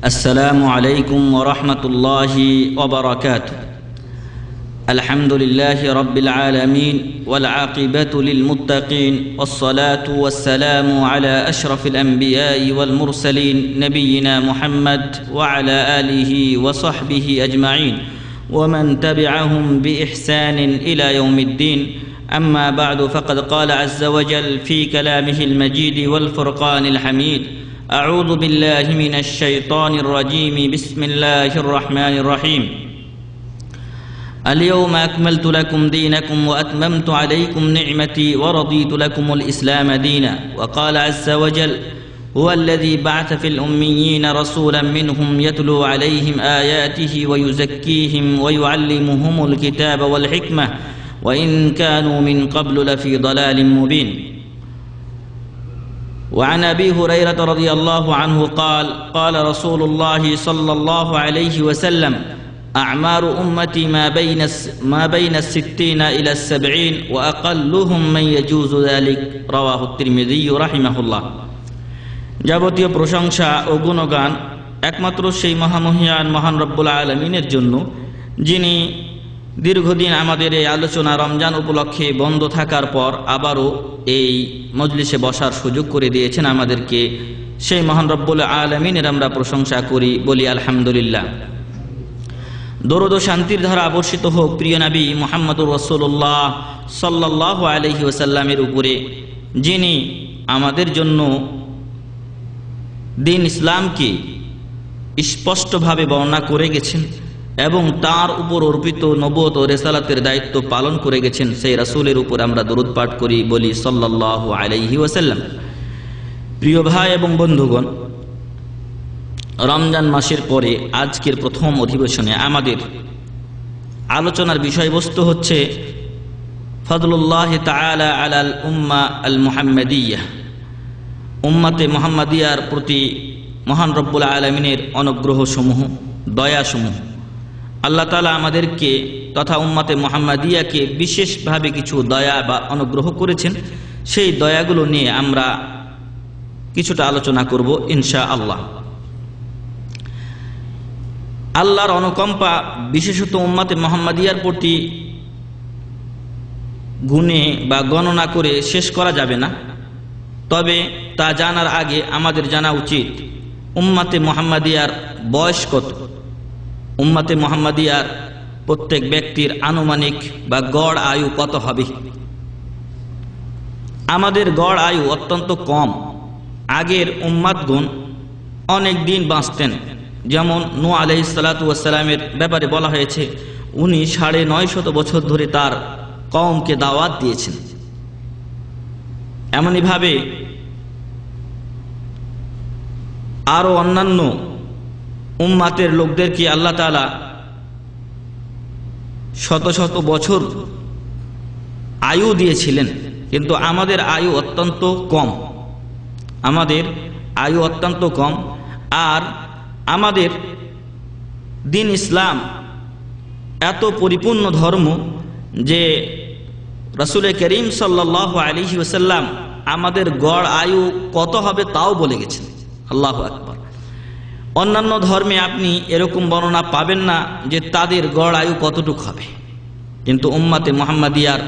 السلام عليكم ورحمة الله وبركاته. الحمد لله رب العالمين والعاقبة للمتقين والصلاة والسلام على أشرف الأنبياء والمرسلين نبينا محمد وعلى آله وصحبه أجمعين ومن تبعهم بإحسان إلى يوم الدين. أما بعد، فقد قال عز وجل في كلامه المجيد والفرقان الحميد: أعوذ بالله من الشيطان الرجيم. بسم الله الرحمن الرحيم. اليوم أكملت لكم دينكم وأتممت عليكم نعمتي ورضيت لكم الإسلام دينا. وقال عز وجل: هو الذي بعث في الأميين رسولا منهم يتلو عليهم آياته ويزكيهم ويعلمهم الكتاب والحكمة وإن كانوا من قبل لفي ضلال مبين. وعن أبي هريرة رضي الله عنه قال: قال رسول الله صلى الله عليه وسلم: أعمار أمتي ما بين 60 إلى 70 وأقلهم من يجوز ذلك. رواه الترمذي رحمه الله. যাবতীয় প্রশংসা ও গুণগান একমাত্র সেই মহামহিয়ান মহান রব্বুল আলামিনের জন্য, যিনি দীর্ঘদিন আমাদের এই আলোচনা রমজান উপলক্ষে বন্ধ থাকার পর আবারও এই মজলিসে বসার সুযোগ করে দিয়েছেন আমাদেরকে। সেই মহান রব্বুল আলামিনের আমরা প্রশংসা করি, বলি আলহামদুলিল্লাহ। দরুদ ও শান্তির ধারা বর্ষিত হোক প্রিয় নবী মুহাম্মদুর রাসূলুল্লাহ সাল্লাল্লাহু আলাইহি ওয়াসাল্লামের উপরে, যিনি আমাদের জন্য দিন ইসলামকে স্পষ্টভাবে বর্ণনা করে গেছেন এবং তার উপর অর্পিত নবুয়ত ও রিসালাতের দায়িত্ব পালন করে গেছেন। সেই রাসূলের উপর আমরা দরুদ পাঠ করি, বলি সাল্লাল্লাহু আলাইহি ওয়াসাল্লাম। প্রিয় ভাই এবং বন্ধুগণ, রমজান মাসের পরে আজকের প্রথম অধিবেশনে আমাদের আলোচনার বিষয়বস্তু হচ্ছে ফজলুল্লাহ তাআলা আলাল উম্মাহ আল মুহাম্মাদিয়াহ। উম্মতে মুহাম্মাদিয়ার প্রতি মহান রব্বুল আলামিনের অনুগ্রহ সমূহ, দয়া সমূহ। আল্লাহ তাআলা আমাদেরকে তথা উম্মতে মুহাম্মাদিয়াকে বিশেষভাবে কিছু দয়া বা অনুগ্রহ করেছেন। সেই দয়াগুলো নিয়ে আমরা কিছুটা আলোচনা করব ইনশাআল্লাহ। আল্লাহর অনুকম্পা বিশেষত উম্মতে মুহাম্মাদিয়ার প্রতি গুণে বা গণনা করে শেষ করা যাবে না। তবে তা জানার আগে আমাদের জানা উচিত উম্মতে মুহাম্মাদিয়ার বয়স কত। উম্মতে মুহাম্মাদিয়ার প্রত্যেক ব্যক্তির আনুমানিক বা গড় আয়ু কত হবে? আমাদের গড় আয়ু অত্যন্ত কম। আগের উম্মাতগণ অনেক দিন বাঁচতেন। যেমন নূহ আলাইহিস সালাতু ওয়াস সালামের ব্যাপারে বলা হয়েছে, উনি 950 বছর ধরে তার কওমকে দাওয়াত দিয়েছেন। এমনইভাবে আরো অন্যান্য উম্মাতের লোকদেরকে আল্লাহ তাআলা শত শত বছর আয়ু দিয়েছিলেন, কিন্তু আমাদের আয়ু অত্যন্ত কম। আমাদের আয়ু অত্যন্ত কম। আর আমাদের দিন ইসলাম এত পরিপূর্ণ ধর্ম যে রাসূল করিম সাল্লাল্লাহু আলাইহি ওয়াসাল্লাম আমাদের গড় আয়ু কত হবে তাও বলে গেছেন। আল্লাহু আকবার। অন্যান্য ধর্মে আপনি এরকম বর্ণনা পাবেন না যে তাদের গড় আয়ু কতটুকু হবে, কিন্তু উম্মতে মুহাম্মাদিয়ার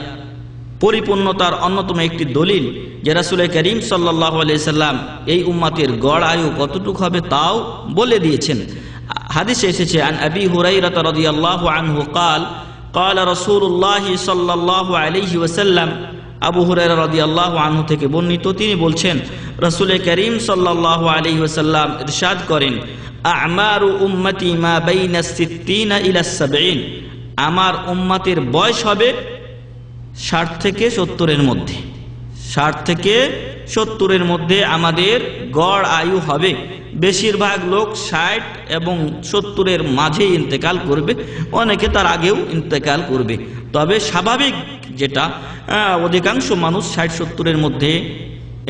পরিপূর্ণতার অন্যতম একটি দলিল যে রাসূল করিম সাল্লাল্লাহু আলাইহি সাল্লাম এই উম্মতের গড় আয়ু কতটুকু হবে তাও বলে দিয়েছেন। হাদিসে এসেছে, আন আবি হুরায়রা রাদিয়াল্লাহু আনহু قال قال رسول الله صلى الله عليه وسلم। আবু হুরায়রা রাদিয়াল্লাহু আনহু থেকে বর্ণিত, তিনি বলছেন রাসূল করিম সাল্লাল্লাহু আলাইহি ওয়াসাল্লাম ইরশাদ করেন, আ'মারু উম্মতি মা বাইনা 60 ইলা 70। আমার উম্মতের বয়স হবে 60 থেকে 70 এর মধ্যে। 60 থেকে 70 এর মধ্যে আমাদের গড় আয়ু হবে। বেশিরভাগ লোক 60 এবং 70 এর মাঝে ইন্তেকাল করবে, অনেকে তার আগেও ইন্তেকাল করবে। তবে স্বাভাবিক যেটা, অধিকাংশ মানুষ 60-70 এর মধ্যে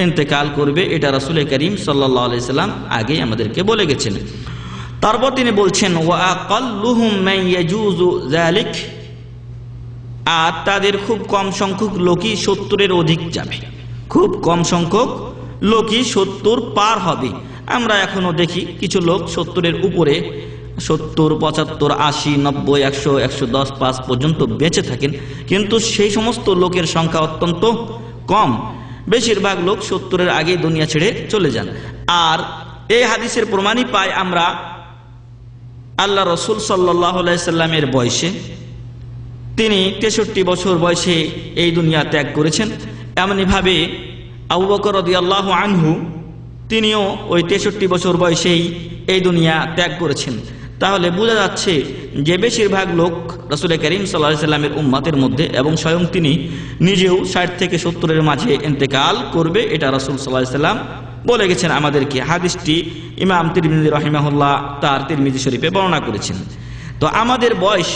ইন্তেকাল করবে, এটা রাসূল করিম সাল্লাল্লাহু আলাইহি সাল্লাম আগে আমাদেরকে বলে গেছেন। তারপর তিনি বলছেন, ওয়া আকাল্লুহুম মান ইয়াজুজু যালিক। আর তাদের খুব কম সংখ্যক লোকই 70 এর অধিক যাবে। খুব কম সংখ্যক লোকই 70 পার হবে। আমরা এখনো দেখি কিছু লোক 70-এর উপরে 70, 75, 80, 90, 100, 110, 5 পর্যন্ত বেঁচে থাকেন, কিন্তু সেই সমস্ত লোকের সংখ্যা অত্যন্ত কম। বেশিরভাগ লোক 70-এর আগে দুনিয়া ছেড়ে চলে যান। আর এই হাদিসের প্রমাণই পাই আমরা আল্লাহ রসুল সাল্লাল্লাহু আলাইহি সাল্লামের বয়সে, তিনি 63 বছর বয়সে এই দুনিয়া ত্যাগ করেছেন। এমনিভাবে আবু বকর রাদিয়াল্লাহু আনহু তিনিও ওই 63 বছর বয়সেই এই দুনিয়া ত্যাগ করেছেন। তাহলে বোঝা যাচ্ছে যে বেশিরভাগ লোক রাসূল করিম সাল্লাল্লাহু আলাইহি সাল্লামের উম্মতের মধ্যে, এবং স্বয়ং তিনি নিজেও 60 থেকে 70-এর মাঝে ইন্তেকাল করবে, এটা রাসূল সাল্লাল্লাহু আলাইহি সাল্লাম বলে গেছেন আমাদেরকে। হাদিসটি ইমাম তিরমিজি রাহিমাহুল্লাহ তার তিরমিজি শরীফে বর্ণনা করেছেন। তো আমাদের বয়স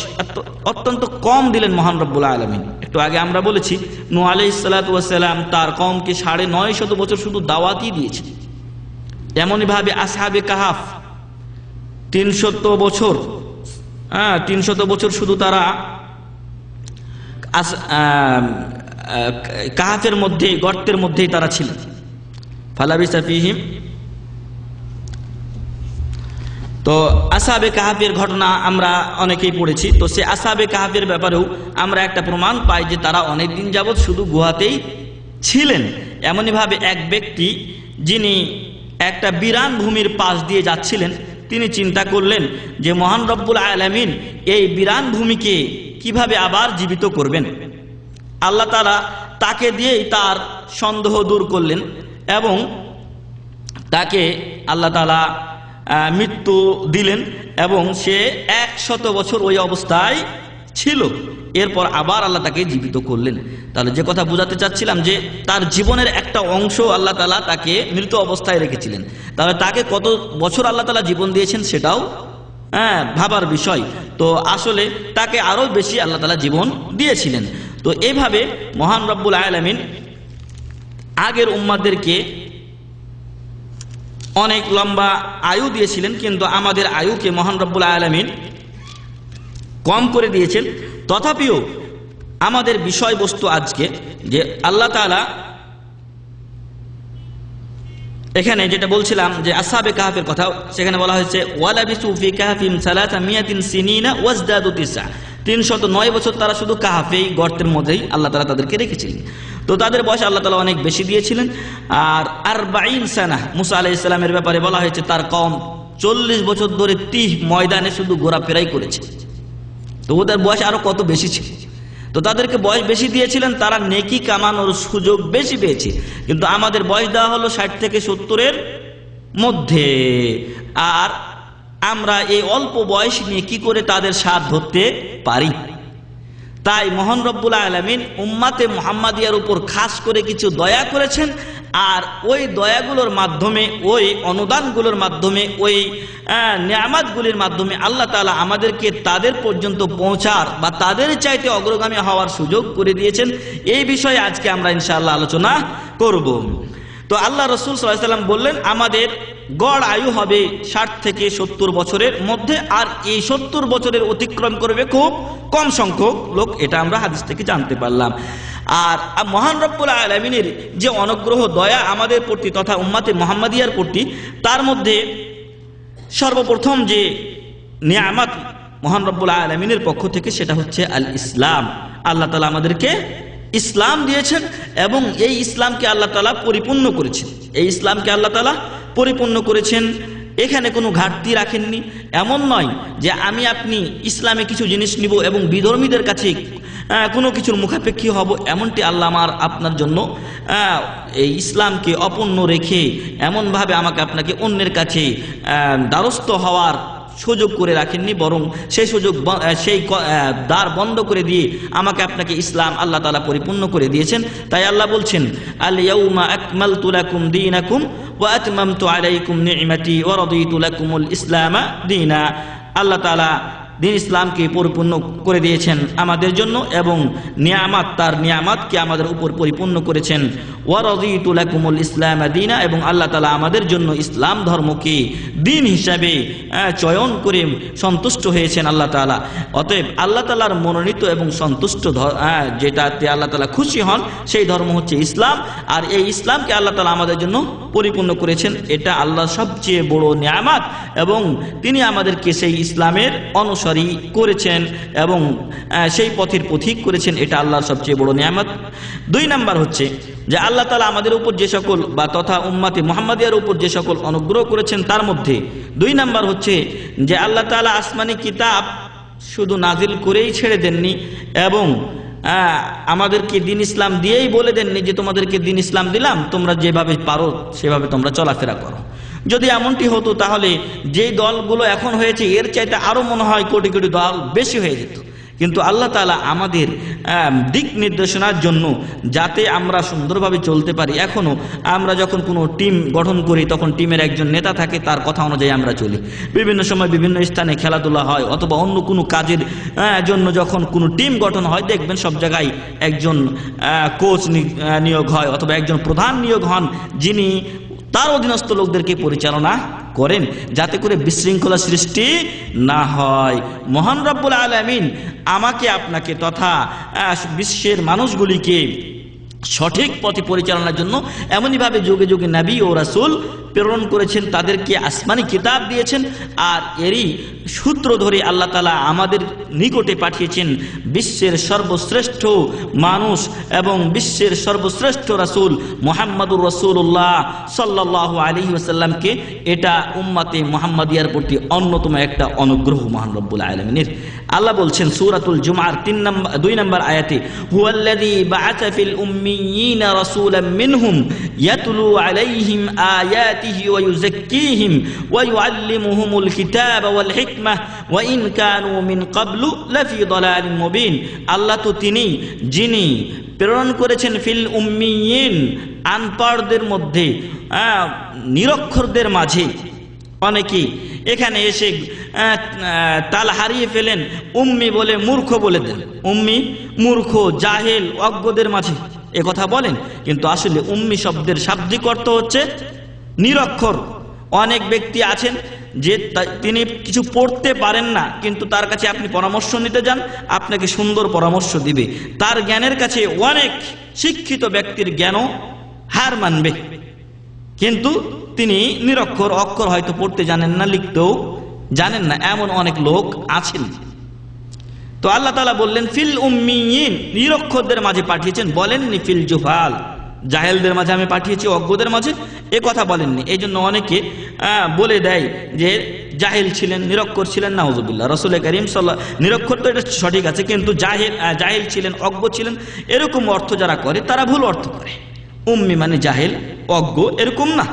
অত্যন্ত কম দিলেন মহান রব্বুল আলামিন। একটু আগে আমরা বলেছি নূহ আলাইহিস সালাতু ওয়াস সালাম তার কওমকে 950 বছর শুধু দাওয়াতই দিয়েছেন। এমনই ভাবে আসহাবে কাহাফ 300 বছর, 300 বছর শুধু তারা কাহাফের মধ্যে, গর্তের মধ্যেই তারা ছিলেন। ফালাবিসা ফীহিম। তো আসহাবে কাহাফের ঘটনা আমরা অনেকেই পড়েছি। তো সে আসহাবে কাহাফের ব্যাপারেও আমরা একটা প্রমাণ পাই যে তারা অনেকদিন যাবৎ শুধু গুহাতেই ছিলেন। এমনইভাবে এক ব্যক্তি যিনি একটা বিরান ভূমির পাশ দিয়ে যাচ্ছিলেন, তিনি চিন্তা করলেন যে মহান রব্বুল আলামিন এই বিরান ভূমিকে কিভাবে আবার জীবিত করবেন। আল্লাহ তাআলা তাকে দিয়েই তার সন্দেহ দূর করলেন এবং তাকে আল্লাহ তাআলা মৃত্যু দিলেন এবং সে 100 বছর ওই অবস্থায় ছিল। এরপর আবার আল্লাহ তাকে জীবিত করলেন। তাহলে যে কথা বোঝাতে চাচ্ছিলাম যে তার জীবনের একটা অংশ আল্লাহ তাআলা তাকে মৃত অবস্থায় রেখেছিলেন। তাহলে তাকে কত বছর আল্লাহ তাআলা জীবন দিয়েছেন সেটাও ভাবার বিষয়। তো আসলে তাকে আরো বেশি আল্লাহ তাআলা জীবন দিয়েছিলেন। তো এইভাবে মহান রব্বুল আলামিন আগের উম্মাদেরকে অনেক লম্বা আয়ু দিয়েছিলেন, কিন্তু আমাদের আয়ুকে মহান রব্বুল আলামিন কম করে দিয়েছেন। তথাপিও আমাদের বিষয়বস্তু আজকে যে আল্লাহ তাআলা এখানে যেটা বলছিলাম যে আসহাবে কাহাফের কথা, সেখানে বলা হয়েছে ওয়ালাবিসু ফি কাহফিম 300 সিনিনা ওয়াজদাদু 9। 309 বছর তারা শুধু কাহাফেই, গর্তের মধ্যেই আল্লাহ তাআলা তাদেরকে রেখেছিলেন। তো তাদের বয়স আল্লাহ তাআলা অনেক বেশি দিয়েছিলেন। আর 40 সানা মুসা আলাইহিস সালামের ব্যাপারে বলা হয়েছে তার কওম 40 বছর ধরে তিহ ময়দানে শুধু ঘোরাফেরাই করেছে। তো ওদের বয়স আরো কত বেশি ছিল। তো তাদেরকে বয়স বেশি দিয়েছিলেন, তারা নেকি কামানোর সুযোগ বেশি পেয়েছে। কিন্তু আমাদের বয়স দেওয়া হলো 60 থেকে 70-এর মধ্যে। আর আমরা এই অল্প বয়স নিয়ে কি করে তাদের স্বাদ ধরতে পারি? তাই মহান রব্বুল আলামিন উম্মাতে মুহাম্মাদিয়ার উপর খাস করে কিছু দয়া করেছেন। আর ওই দয়াগুলোর মাধ্যমে, ওই অনুদানগুলোর মাধ্যমে, ওই নিয়ামতগুলির মাধ্যমে আল্লাহ তাআলা আমাদেরকে তাদের পর্যন্ত পৌঁছার বা তাদের চাইতে অগ্রগামী হওয়ার সুযোগ করে দিয়েছেন। এই বিষয়ে আজকে আমরা ইনশাআল্লাহ আলোচনা করব। তো আল্লাহ রাসূল সাল্লাল্লাহু আলাইহি ওয়াসাল্লাম বললেন আমাদের গড় আয়ু হবে 60 থেকে 70 বছরের মধ্যে। আর এই 70 বছরের অতিক্রম করবে খুব কম সংখ্যক লোক, এটা আমরা হাদিস থেকে জানতে পারলাম। আর মহান রব্বুল আলামিনের যে অনুগ্রহ দয়া আমাদের প্রতি তথা উম্মাতে মুহাম্মাদিয়ার প্রতি, তার মধ্যে সর্বপ্রথম যে নিয়ামত মহান রব্বুল আলামিনের পক্ষ থেকে সেটা হচ্ছে আল ইসলাম। আল্লাহ তাআলা আমাদেরকে ইসলাম দিয়েছেন এবং এই ইসলামকে আল্লাহ তাআলা পরিপূর্ণ করেছেন। এই ইসলামকে আল্লাহ তাআলা পরিপূর্ণ করেছেন, এখানে কোনো ঘাটতি রাখেননি। এমন নয় যে আমি আপনি ইসলামে কিছু জিনিস নিব এবং বিধর্মীদের কাছে কোনো কিছুর মুখাপেক্ষী হব, এমনটি আল্লাহ আমার আপনার জন্য এই ইসলামকে অপূর্ণ রেখে এমনভাবে আমাকে আপনাকে অন্যের কাছে দ্বারস্থ হওয়ার সুযোগ করে রাখেননি, বরং সেই সুযোগ, সেই দ্বার বন্ধ করে দিয়ে আমাকে আপনাকে ইসলাম আল্লাহ তাআলা পরিপূর্ণ করে দিয়েছেন। তাই আল্লাহ বলছেন আল ইয়াউমা আকমালতু লাকুম দীনাকুম ওয়া আতমামতু আলাইকুম নি'মাতি ওয়া রাদিতু লাকুমুল ইসলামা দীনা। আল্লাহ তাআলা দিন ইসলামকে পরিপূর্ণ করে দিয়েছেন আমাদের জন্য এবং নিয়ামত তার নিয়ামতকে আমাদের উপর পরিপূর্ণ করেছেন। ওয়ারাদিতু লাকুমুল ইসলাম দীনা, এবং আল্লাহ তাআলা আমাদের জন্য ইসলাম ধর্মকে দিন হিসাবে চয়ন করে সন্তুষ্ট হয়েছেন আল্লাহ তাআলা। অতএব আল্লাহ তাআলার মনোনীত এবং সন্তুষ্ট যেটাতে আল্লাহ তাআলা খুশি হন সেই ধর্ম হচ্ছে ইসলাম। আর এই ইসলামকে আল্লাহ তাআলা আমাদের জন্য পরিপূর্ণ করেছেন, এটা আল্লাহর সবচেয়ে বড় নিয়ামত এবং তিনি আমাদেরকে সেই ইসলামের অনুসারী করেছেন এবং সেই পথের পথিক করেছেন, এটা আল্লাহর সবচেয়ে বড় নিয়ামত। 2 নাম্বার হচ্ছে যে আল্লাহ তাআলা আমাদের উপর যে সকল বা তথা উম্মতে মুহাম্মাদিয়ার উপর যে সকল অনুগ্রহ করেছেন তার মধ্যে 2 নাম্বার হচ্ছে যে আল্লাহ তাআলা আসমানি কিতাব শুধু নাজিল করেই ছেড়ে দেননি এবং আমাদেরকে দিন ইসলাম দিয়েই বলে দেননি যে তোমাদেরকে দিন ইসলাম দিলাম, তোমরা যেভাবে পারো সেভাবে তোমরা চলাফেরা করো। যদি এমনটি হতো তাহলে যে দলগুলো এখন হয়েছে এর চাইতে আরো মনে হয় কোটি কোটি দল বেশি হয়ে যেত। কিন্তু আল্লাহ তাআলা আমাদের দিক নির্দেশনার জন্য যাতে আমরা সুন্দরভাবে চলতে পারি, এখনো আমরা যখন কোনো টিম গঠন করি তখন টিমের একজন নেতা থাকে, তার কথা অনুযায়ী আমরা চলি। বিভিন্ন সময় বিভিন্ন স্থানে খেলাধুলা হয় অথবা অন্য কোনো কাজের জন্য যখন কোনো টিম গঠন হয়, দেখবেন সব জায়গায় একজন কোচ নিয়োগ হয় অথবা একজন প্রধান নিয়োগ হন, যিনি তার অধীনস্থ লোকদেরকে পরিচালনা করেন যাতে করে বিশৃঙ্খলা সৃষ্টি না হয়। মহান রব্বুল আলামিন আমাকে আপনাকে তথা বিশ্বের মানুষগুলিকে সঠিক পথে পরিচালনার জন্য এমনইভাবে যুগে যুগে নবী ও রাসূল প্রেরণ করেছেন, তাদেরকে আসমানি কিতাব দিয়েছেন। আর এরই সূত্র ধরে আল্লাহ তাআলা আমাদের নিকটে পাঠিয়েছেন বিশ্বের সর্বশ্রেষ্ঠ মানুষ এবং বিশ্বের সর্বশ্রেষ্ঠ রাসূল মুহাম্মদুর রাসূলুল্লাহ সাল্লাল্লাহু আলাইহি ওয়াসাল্লামকে। এটা উম্মতে মুহাম্মাদিয়ার প্রতি অন্যতম একটা অনুগ্রহ মহান রব্বুল আলামিনের। আল্লাহ বলছেন সূরাতুল জুমআর 2 নম্বর আয়াতে, হুয়াল্লাযী বাআসা ফিল উম্মিয়িনা রাসূলাম মিনহুম ইয়াতলু আলাইহিম আয়াতিহি ওয়া ইউযাক্কিহিম ওয়া ইউআল্লিমুহুমুল কিতাবা ওয়াল হিকমাহ ওয়া ইন কানু মিন ক্বাবলু লাফি দালালিন মুবিন। আল্লাহ তো তিনি যিনি প্রেরণ করেছেন ফিল উম্মিয়িন, আনপড়দের মধ্যে, নিরক্ষরদের মাঝে। অনেকে এখানে এসে তাল হারিয়ে ফেলেন, উম্মি বলে মূর্খ বলে দেন, উম্মি মূর্খ জাহেল অজ্ঞদের মাঝে এ কথা বলেন, কিন্তু আসলে উম্মি শব্দের শাব্দিক অর্থ হচ্ছে নিরক্ষর। অনেক ব্যক্তি আছেন যে তিনি কিছু পড়তে পারেন না, কিন্তু তার কাছে আপনি পরামর্শ নিতে যান, আপনাকে সুন্দর পরামর্শ দিবে। তার জ্ঞানের কাছে অনেক শিক্ষিত ব্যক্তির জ্ঞানও হার মানবে, কিন্তু তিনি নিরক্ষর, অক্ষর হয়তো পড়তে জানেন না, লিখতেও জানেন না, এমন অনেক লোক আছেন। তো আল্লাহ তাআলা বললেন ফিল উম্মিয়িন, নিরক্ষরদের মাঝে পাঠিয়েছেন, বলেননি ফিল জুহাল, জাহেলদের মাঝে আমি পাঠিয়েছি, অজ্ঞদের মাঝে, এ কথা বলেননি। এই জন্য অনেকে বলে দেয় যে জাহেল ছিলেন, নিরক্ষর ছিলেন, নাউজুবিল্লাহ। রাসূল কারীম নিরক্ষর তো এটা সঠিক আছে, কিন্তু জাহেল ছিলেন, অজ্ঞ ছিলেন, এরকম অর্থ যারা করে তারা ভুল অর্থ করে। উম্মি মানে জাহেল, অজ্ঞ এরকম না,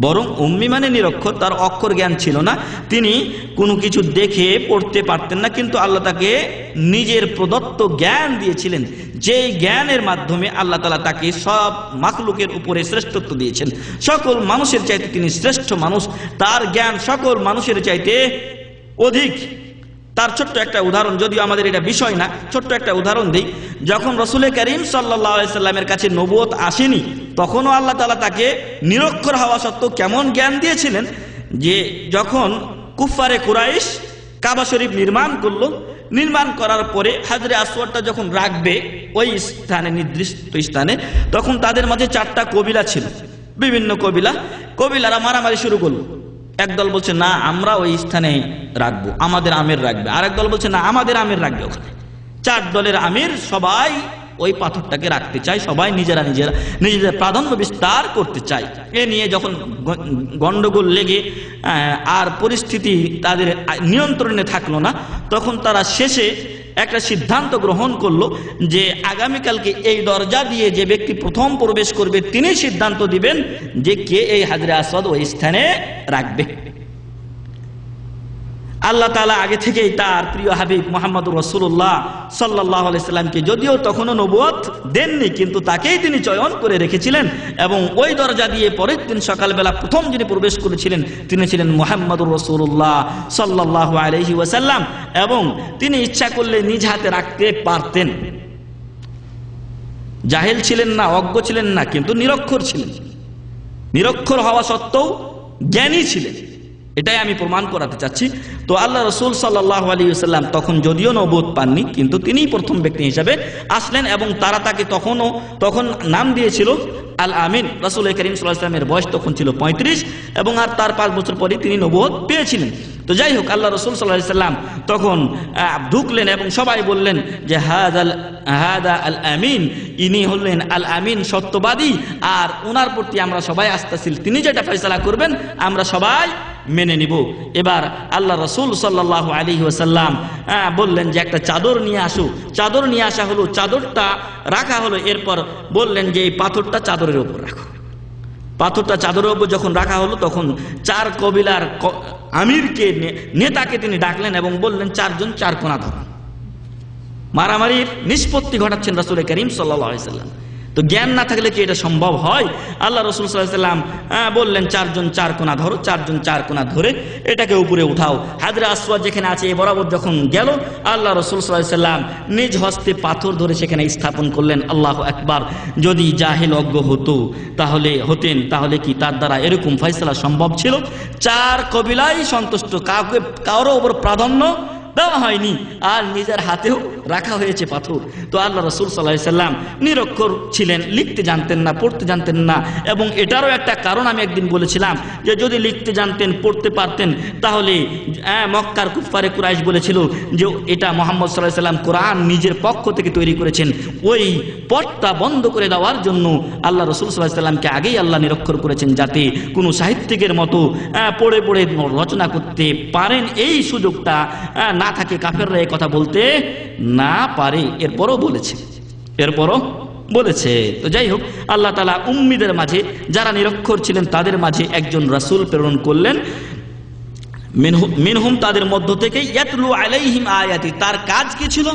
বরং উম্মি মানে নিরক্ষর, তার অক্ষর জ্ঞান ছিল না, তিনি কোনো কিছু দেখে পড়তে পারতেন না, কিন্তু আল্লাহ তাকে নিজের প্রদত্ত জ্ঞান দিয়েছিলেন, যে জ্ঞানের মাধ্যমে আল্লাহ তাআলা তাকে সব মাখলুকের উপরে শ্রেষ্ঠত্ব দিয়েছেন। সকল মানুষের চাইতে তিনি শ্রেষ্ঠ মানুষ, তার জ্ঞান সকল মানুষের চাইতে অধিক। তার ছোট্ট একটা উদাহরণ, যদিও আমাদের এটা বিষয় না, ছোট্ট একটা উদাহরণ দিই। যখন রাসূল কারীম সাল্লাল্লাহু আলাইহি সাল্লামের কাছে নবুয়ত আসেনি, তখনও আল্লাহ তাআলা তাকে নিরক্ষর হওয়া সত্ত্বেও কেমন জ্ঞান দিয়েছিলেন যে যখন কুফারে কুরাইশ কাবা শরীফ নির্মাণ করলো, নির্মাণ করার পরে হাজরে আসওয়াদটা যখন রাখবে ওই স্থানে, নির্দিষ্ট স্থানে, তখন তাদের মাঝে 4টা কবিলা ছিল, বিভিন্ন কবিলারা মারামারি শুরু করলো। একদল বলছে না আমরা ওই স্থানে রাখবো, আমাদের আমির রাখবে, আরেক দল বলছে না আমাদের আমির রাখবে ওখানে। 4 দলের আমির সবাই ওই পাথরটাকে রাখতে চায়, সবাই নিজেদের প্রাধান্য বিস্তার করতে চায়। এ নিয়ে যখন গন্ডগোল লেগে আর পরিস্থিতি তাদের নিয়ন্ত্রণে থাকলো না, তখন তারা শেষে একটা সিদ্ধান্ত গ্রহণ করলো যে আগামীকালকে এই দরজা দিয়ে যে ব্যক্তি প্রথম প্রবেশ করবে তিনি সিদ্ধান্ত দিবেন যে কে এই হাজরে আসওয়াদ ওই স্থানে রাখবে। আল্লাহ তাআলা আগে থেকেই তার প্রিয় হাবিব মুহাম্মদুর রাসূলুল্লাহ সাল্লাল্লাহু আলাইহি সাল্লামকে যদিও তখনও নবুয়ত দেননি, কিন্তু তাকেই তিনি চয়ন করে রেখেছিলেন এবং ওই দরজা দিয়ে পরের দিন সকালবেলা প্রথম যিনি প্রবেশ করেছিলেন তিনি ছিলেন মুহাম্মদুর রাসূলুল্লাহ সাল্লাল্লাহু আলাইহি ওয়াসাল্লাম। এবং তিনি ইচ্ছা করলে নিজ হাতে রাখতে পারতেন। জাহেল ছিলেন না, অজ্ঞ ছিলেন না, কিন্তু নিরক্ষর ছিলেন। নিরক্ষর হওয়া সত্ত্বেও জ্ঞানী ছিলেন, এটাই আমি প্রমাণ করাতে চাচ্ছি। তো আল্লাহ রসুল সাল্লাল্লাহু আলাইহি ওয়াসাল্লাম তখন যদিও নবুয়ত পাননি, কিন্তু তিনিই প্রথম ব্যক্তি হিসাবে আসলেন এবং তারা তাকে তখন নাম দিয়েছিল আল আমিন। রাসূল করিম সাল্লাল্লাহু আলাইহি ওয়াসাল্লামের বয়স তখন ছিল 35 এবং আর তার 5 বছর পরে তিনি নবুয়ত পেয়েছিলেন। তো যাই হোক, আল্লাহ রসুল সাল্লাল্লাহু আলাইহি ওয়াসাল্লাম তখন ঢুকলেন এবং সবাই বললেন যে হাদা আল আমিন, ইনি হলেন আল আমিন, সত্যবাদী, আর ওনার প্রতি আমরা সবাই আস্থাশীল, তিনি যেটা ফয়সালা করবেন আমরা সবাই মেনে নিব। এবার আল্লাহ রসুল সাল্লাল্লাহু আলাইহি ওয়াসাল্লাম বললেন যে একটা চাদর নিয়ে আসো। চাদর নিয়ে আসা হলো, চাদরটা রাখা হলো। এরপর বললেন যে এই পাথরটা চাদরের উপর রাখো। পাথরটা চাদরের উপর যখন রাখা হলো তখন 4 কবিলার আমিরকে, নেতাকে তিনি ডাকলেন এবং বললেন 4 জন 4 কোণা ধরুন। মারামারির নিষ্পত্তি ঘটাচ্ছেন রাসূল করিম সাল্লাল্লাহু আলাইহি ওয়াসাল্লাম। তো জ্ঞান না থাকলে কি এটা সম্ভব হয়? আল্লাহ রসুল সাল্লাল্লাহু আলাইহি ওয়াসাল্লাম বললেন 4 জন 4 কোণা ধরো। 4 জন 4 কোণা ধরে এটাকে উপরে উঠাও। হাজরে আসওয়াদ যেখানে আছে এ বরাবর যখন গেল, আল্লাহ রসুল সাল্লাল্লাহু আলাইহি ওয়াসাল্লাম নিজ হস্তে পাথর ধরে সেখানে স্থাপন করলেন। আল্লাহু আকবার। যদি জাহেল অজ্ঞ তাহলে কি তার দ্বারা এরকম ফয়সালা সম্ভব ছিল? 4 কবিলাই সন্তুষ্ট, কারো উপর প্রাধান্য দেওয়া হয়নি, আর নিজের হাতেও রাখা হয়েছে পাথর। তো আল্লাহ রসুল সাল্লাল্লাহু আলাইহি ওয়াসাল্লাম নিরক্ষর ছিলেন, লিখতে জানতেন না, পড়তে জানতেন না। এবং এটারও একটা কারণ আমি একদিন বলেছিলাম যে যদি লিখতে জানতেন, পড়তে পারতেন, তাহলে মক্কার কুফারে কুরাইশ বলেছিল যে এটা মুহাম্মদ সাল্লাল্লাহু আলাইহি ওয়াসাল্লাম কোরআন নিজের পক্ষ থেকে তৈরি করেছেন। ওই পথটা বন্ধ করে দেওয়ার জন্য আল্লাহ রসুল সাল্লাল্লাহু আলাইহি ওয়াসাল্লামকে আগেই আল্লাহ নিরক্ষর করেছেন, যাতে কোনো সাহিত্যিকের মতো পড়ে পড়ে রচনা করতে পারেন, এই সুযোগটা না থাকে, কাফেররা এই কথা বলতে না পারে। এরপরও বলেছে। তো যাই হোক, আল্লাহ তাআলা উম্মীদের মাঝে, যারা নিরক্ষর ছিলেন তাদের মাঝে একজন রাসূল প্রেরণ করলেন। মিনহুম, তাদের মধ্য থেকে, ইয়াতলু আলাইহিম আয়াতি, তার কাজ কি ছিল?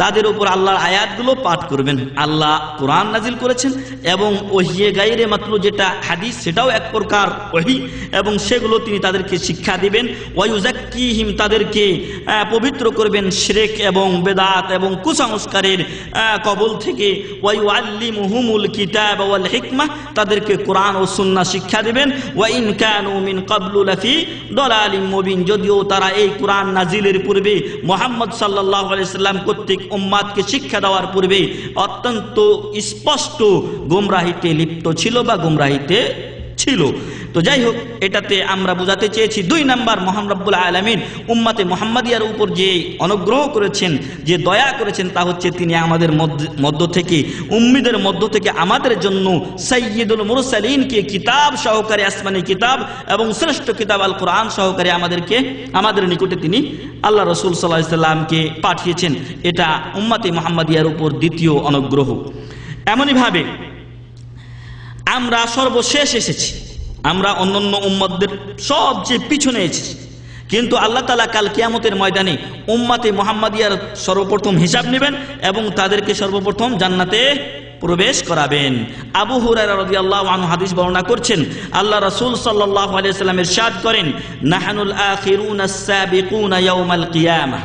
তাদের উপর আল্লাহর আয়াতগুলো পাঠ করবেন। আল্লাহ কোরআন নাজিল করেছেন এবং ওহিয়ে গায়রে মাতলু, যেটা হাদিস, সেটাও এক প্রকার ওহী, এবং সেগুলো তিনি তাদেরকে শিক্ষা দিবেন। ওয়ায়ুযাক্কিহিম, তাদেরকে পবিত্র করবেন শিরক এবং বেদাত এবং কুসংস্কারের কবল থেকে। ওয়ায়ুআল্লিমুহুমুল কিতাব ওয়াল হিকমাহ, তাদেরকে কোরআন ও সুন্নাহ শিক্ষা দিবেন। ওয়া ইন কানু মিন ক্বাবলু লাফি দালালিম মুবিন, যদিও তারা এই কোরআন নাজিলের পূর্বে মুহাম্মদ সাল্লাল্লাহু আলাইহি ওয়াসাল্লাম কর্তৃক উম্মাদকে শিক্ষা দেওয়ার পূর্বে অত্যন্ত স্পষ্ট গুমরাহিতে লিপ্ত ছিল বা গুমরাহিতে ছিল। তো যাই হোক, এটাতে আমরা বোঝাতে চেয়েছি 2 নাম্বার, মহান রব্বুল আলামিন উম্মতে মুহাম্মাদিয়ার উপর যে অনুগ্রহ করেছেন, যে দয়া করেছেন, তা হচ্ছে তিনি আমাদের মধ্য থেকে, উম্মীদের মধ্য থেকে আমাদের জন্য সাইয়্যিদুল মুরসালিনকে কিতাব সহকারে, আসমানি কিতাব এবং শ্রেষ্ঠ কিতাব আল কোরআন সহকারে আমাদের নিকটে তিনি আল্লাহ রসুল সাল্লাল্লাহু আলাইহি ওয়াসাল্লামকে পাঠিয়েছেন। এটা উম্মতে মুহাম্মাদিয়ার উপর দ্বিতীয় অনুগ্রহ। এমনইভাবে আমরা সর্বশেষ এসেছি, আমরা অন্যান্য উম্মতদের সবচেয়ে পিছনে এসেছি, কিন্তু আল্লাহ তাআলা কাল কিয়ামতের ময়দানে উম্মতে মুহাম্মাদিয়ার সর্বপ্রথম হিসাব নেবেন এবং তাদেরকে সর্বপ্রথম জান্নাতে প্রবেশ করাবেন। আবু হুরায়রা রাদিয়াল্লাহু আনহু হাদিস বর্ণনা করছেন, আল্লাহ রাসূল সাল্লাল্লাহু আলাইহি ওয়াসাল্লাম ইরশাদ করেন, নাহনুল আখিরুনা আস-সাবিকুনা ইয়াউমাল কিয়ামাহ,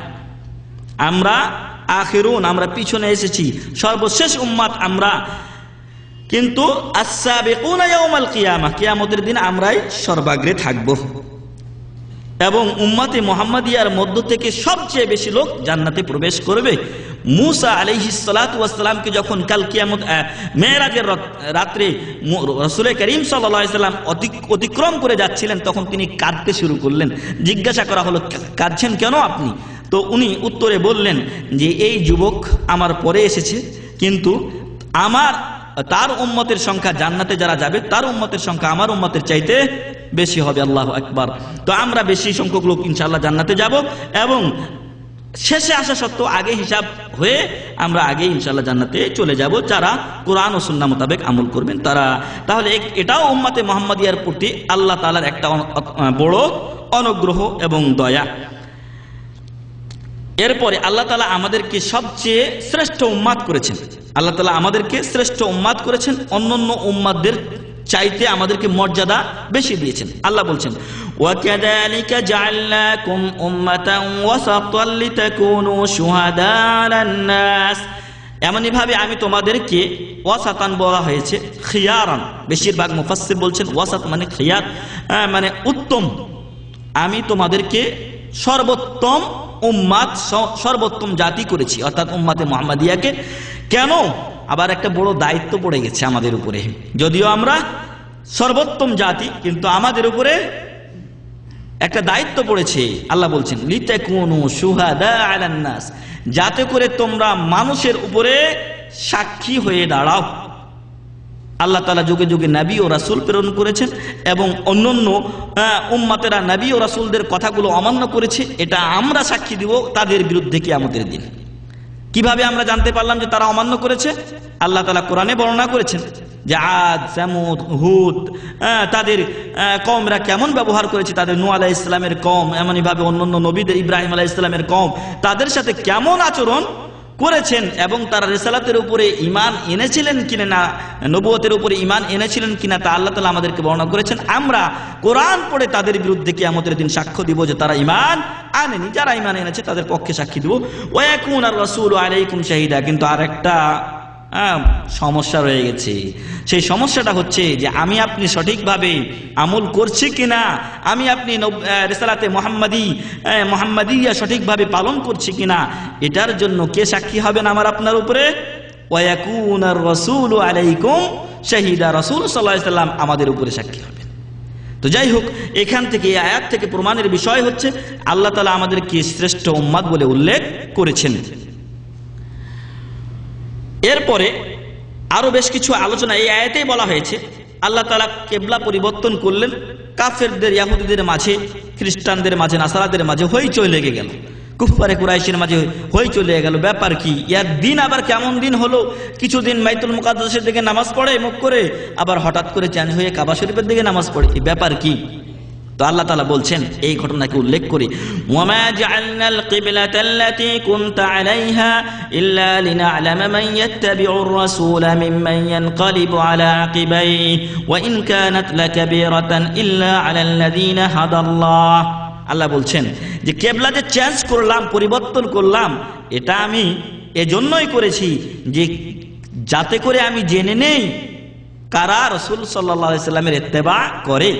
আমরা আখিরুন, আমরা পিছনে এসেছি, সর্বশেষ উম্মত আমরা, কিন্তু আস-সাবিকুনা ইয়াউমাল কিয়ামাহ, কিয়ামতের দিন আমরাই সর্বাগ্রে থাকব। এবং উম্মতে মুহাম্মাদিয়ার মধ্য থেকে সবচেয়ে বেশি লোক জান্নাতে প্রবেশ করবে। মুসা আলাইহিস সালাতু ওয়াস সালামকে যখন কাল কিয়ামত মেরাজের রাত্রে রাসূল করিম সাল্লাল্লাহু আলাইহি ওয়াসাল্লাম অতিক্রম করে যাচ্ছিলেন, তখন তিনি কাঁদতে শুরু করলেন। জিজ্ঞাসা করা হলো, কাঁদছেন কেন আপনি? তো উনি উত্তরে বললেন যে এই যুবক আমার পরে এসেছে, কিন্তু তার উম্মতের সংখ্যা, জান্নাতে যারা যাবে তার উম্মতের সংখ্যা আমার উম্মতের চাইতে বেশি হবে। আল্লাহু আকবার। তো আমরা বেশি সংখ্যক লোক ইনশাআল্লাহ জান্নাতে যাব এবং শেষে আসা সত্ত্বেও আগে হিসাব হয়ে আমরা আগে ইনশাআল্লাহ জান্নাতে চলে যাব, যারা কোরআন ও সুন্নাহ মোতাবেক আমল করবেন তারা। তাহলে এটাও উম্মতে মুহাম্মাদিয়ার প্রতি আল্লাহ তাআলার একটা বড় অনুগ্রহ এবং দয়া। এরপরে আল্লাহ তাআলা আমাদেরকে সবচেয়ে শ্রেষ্ঠ উম্মাত করেছেন। আল্লাহ তাআলা আমাদেরকে শ্রেষ্ঠ উম্মাত করেছেন, অন্যান্য উম্মাতদের চাইতে আমাদেরকে মর্যাদা বেশি দিয়েছেন। আল্লাহ বলছেন ওয়াকাযালিকা জাআলনাকুম উম্মাতান ওয়াসাতান লিতাকুনু শুহাদা আলান নাস, এমনইভাবে আমি তোমাদেরকে ওয়াসাতান বলা হয়েছে, খিয়ারান, বেশিরভাগ মুফাসসির বলছেন ওয়াসাত মানে খিয়ার, মানে উত্তম। আমি তোমাদেরকে সর্বোত্তম উম্মাত, সর্বোত্তম জাতি করেছি, অর্থাৎ উম্মাতে মুহাম্মাদিয়াকে। কেন? আবার একটা বড় দায়িত্ব পড়ে গেছে আমাদের উপরে। যদিও আমরা সর্বোত্তম জাতি, কিন্তু আমাদের উপরে একটা দায়িত্ব পড়েছে। আল্লাহ বলছেন লিতাকুনু শুহাদা আলান নাস, যাতে করে তোমরা মানুষের উপরে সাক্ষী হয়ে দাঁড়াও। আল্লাহ তাআলা যুগে যুগে নবী ও রাসূল প্রেরণ করেছেন এবং অন্যান্য উম্মতেরা নবী ও রাসূলদের কথাগুলো অমান্য করেছে। এটা আমরা সাক্ষী দিব তাদের বিরুদ্ধে কিয়ামতের দিন। কিভাবে আমরা জানতে পারলাম যে তারা অমান্য করেছে? আল্লাহ তাআলা কোরআনে বর্ণনা করেছেন যে আদ, সামুদ, হুদ, তাদের কওমরা কেমন ব্যবহার করেছে, তাদের নূহ আলাইহিস সালামের কওম, এমনইভাবে অন্যান্য নবীদের ইব্রাহিম আলাইহিস সালামের কওম তাদের সাথে কেমন আচরণ করেছেন এবং তারা রিসালাতের উপরে ঈমান এনেছিলেন কিনা, না নবুয়তের উপরে ঈমান এনেছিলেন কিনা, তা আল্লাহ তাআলা আমাদেরকে বর্ণনা করেছেন। আমরা কোরআন পড়ে তাদের বিরুদ্ধে কিয়ামতের দিন সাক্ষ্য দিব যে তারা ঈমান আনেনি। যারা ঈমান এনেছে তাদের পক্ষে সাক্ষী দিব। ওয়া ইয়াকুনার রাসূলু আলাইকুম শাহিদা, কিন্তু আরেকটা সমস্যা রয়ে গেছে। সেই সমস্যাটা হচ্ছে যে আমি আপনি সঠিকভাবে আমল করছি কিনা, আমি আপনি রিসালাতে মুহাম্মাদিয়া সঠিকভাবে পালন করছি কিনা, এটার জন্য কে সাক্ষী হবেন আমার আপনার উপরে? ওয়া ইয়াকুনার রাসূলু আলাইকুম শাহিদা, রাসূল সাল্লাল্লাহু আলাইহি সাল্লাম আমাদের উপরে সাক্ষী হবেন। তো যাই হোক, এখান থেকে এই আয়াত থেকে প্রমাণের বিষয় হচ্ছে আল্লাহ তাআলা আমাদেরকে শ্রেষ্ঠ উম্মাত বলে উল্লেখ করেছেন। এরপরে আরো বেশ কিছু আলোচনা এই আয়াতেই বলা হয়েছে। আল্লাহ তাআলা কিবলা পরিবর্তন করলেন, কাফেরদের, ইহুদিদের মাঝে, খ্রিস্টানদের মাঝে, নাসারাদের মাঝে হইচই লেগে গেল, কুফফারে কুরাইশের মাঝে হইচই লেগে গেল। ব্যাপার কি? ইয়ার দিন আবার কেমন দিন হলো? কিছুদিন বাইতুল মুকাদ্দাসের দিকে নামাজ পড়ে মুখ করে, আবার হঠাৎ করে চেঞ্জ হয়ে কাবা শরীফের দিকে নামাজ পড়ে। এই ব্যাপার কি? তো আল্লাহ তাআলা বলছেন এই ঘটনাকে উল্লেখ করে, ওয়ামা জাআলনাল কিবলাতাল্লাতী কুনতা আলাইহা ইল্লা লিনা'লামা মান ইয়াত্তাবি'ুর রাসূলা মিম্মান ইয়ানকালিবু আলা আকিবাইহি ওয়া ইন কানাত লাকাবীরাতান ইল্লা আলাল্লাযীনা হাদাল্লাহ। আল্লাহ বলছেন যে কিবলা যে চেঞ্জ করলাম, পরিবর্তন করলাম, এটা আমি এজন্যই করেছি যে যাতে করে আমি জেনে নেই কারা রাসূল সাল্লাল্লাহু আলাইহি সাল্লামের ইত্তেবা করে।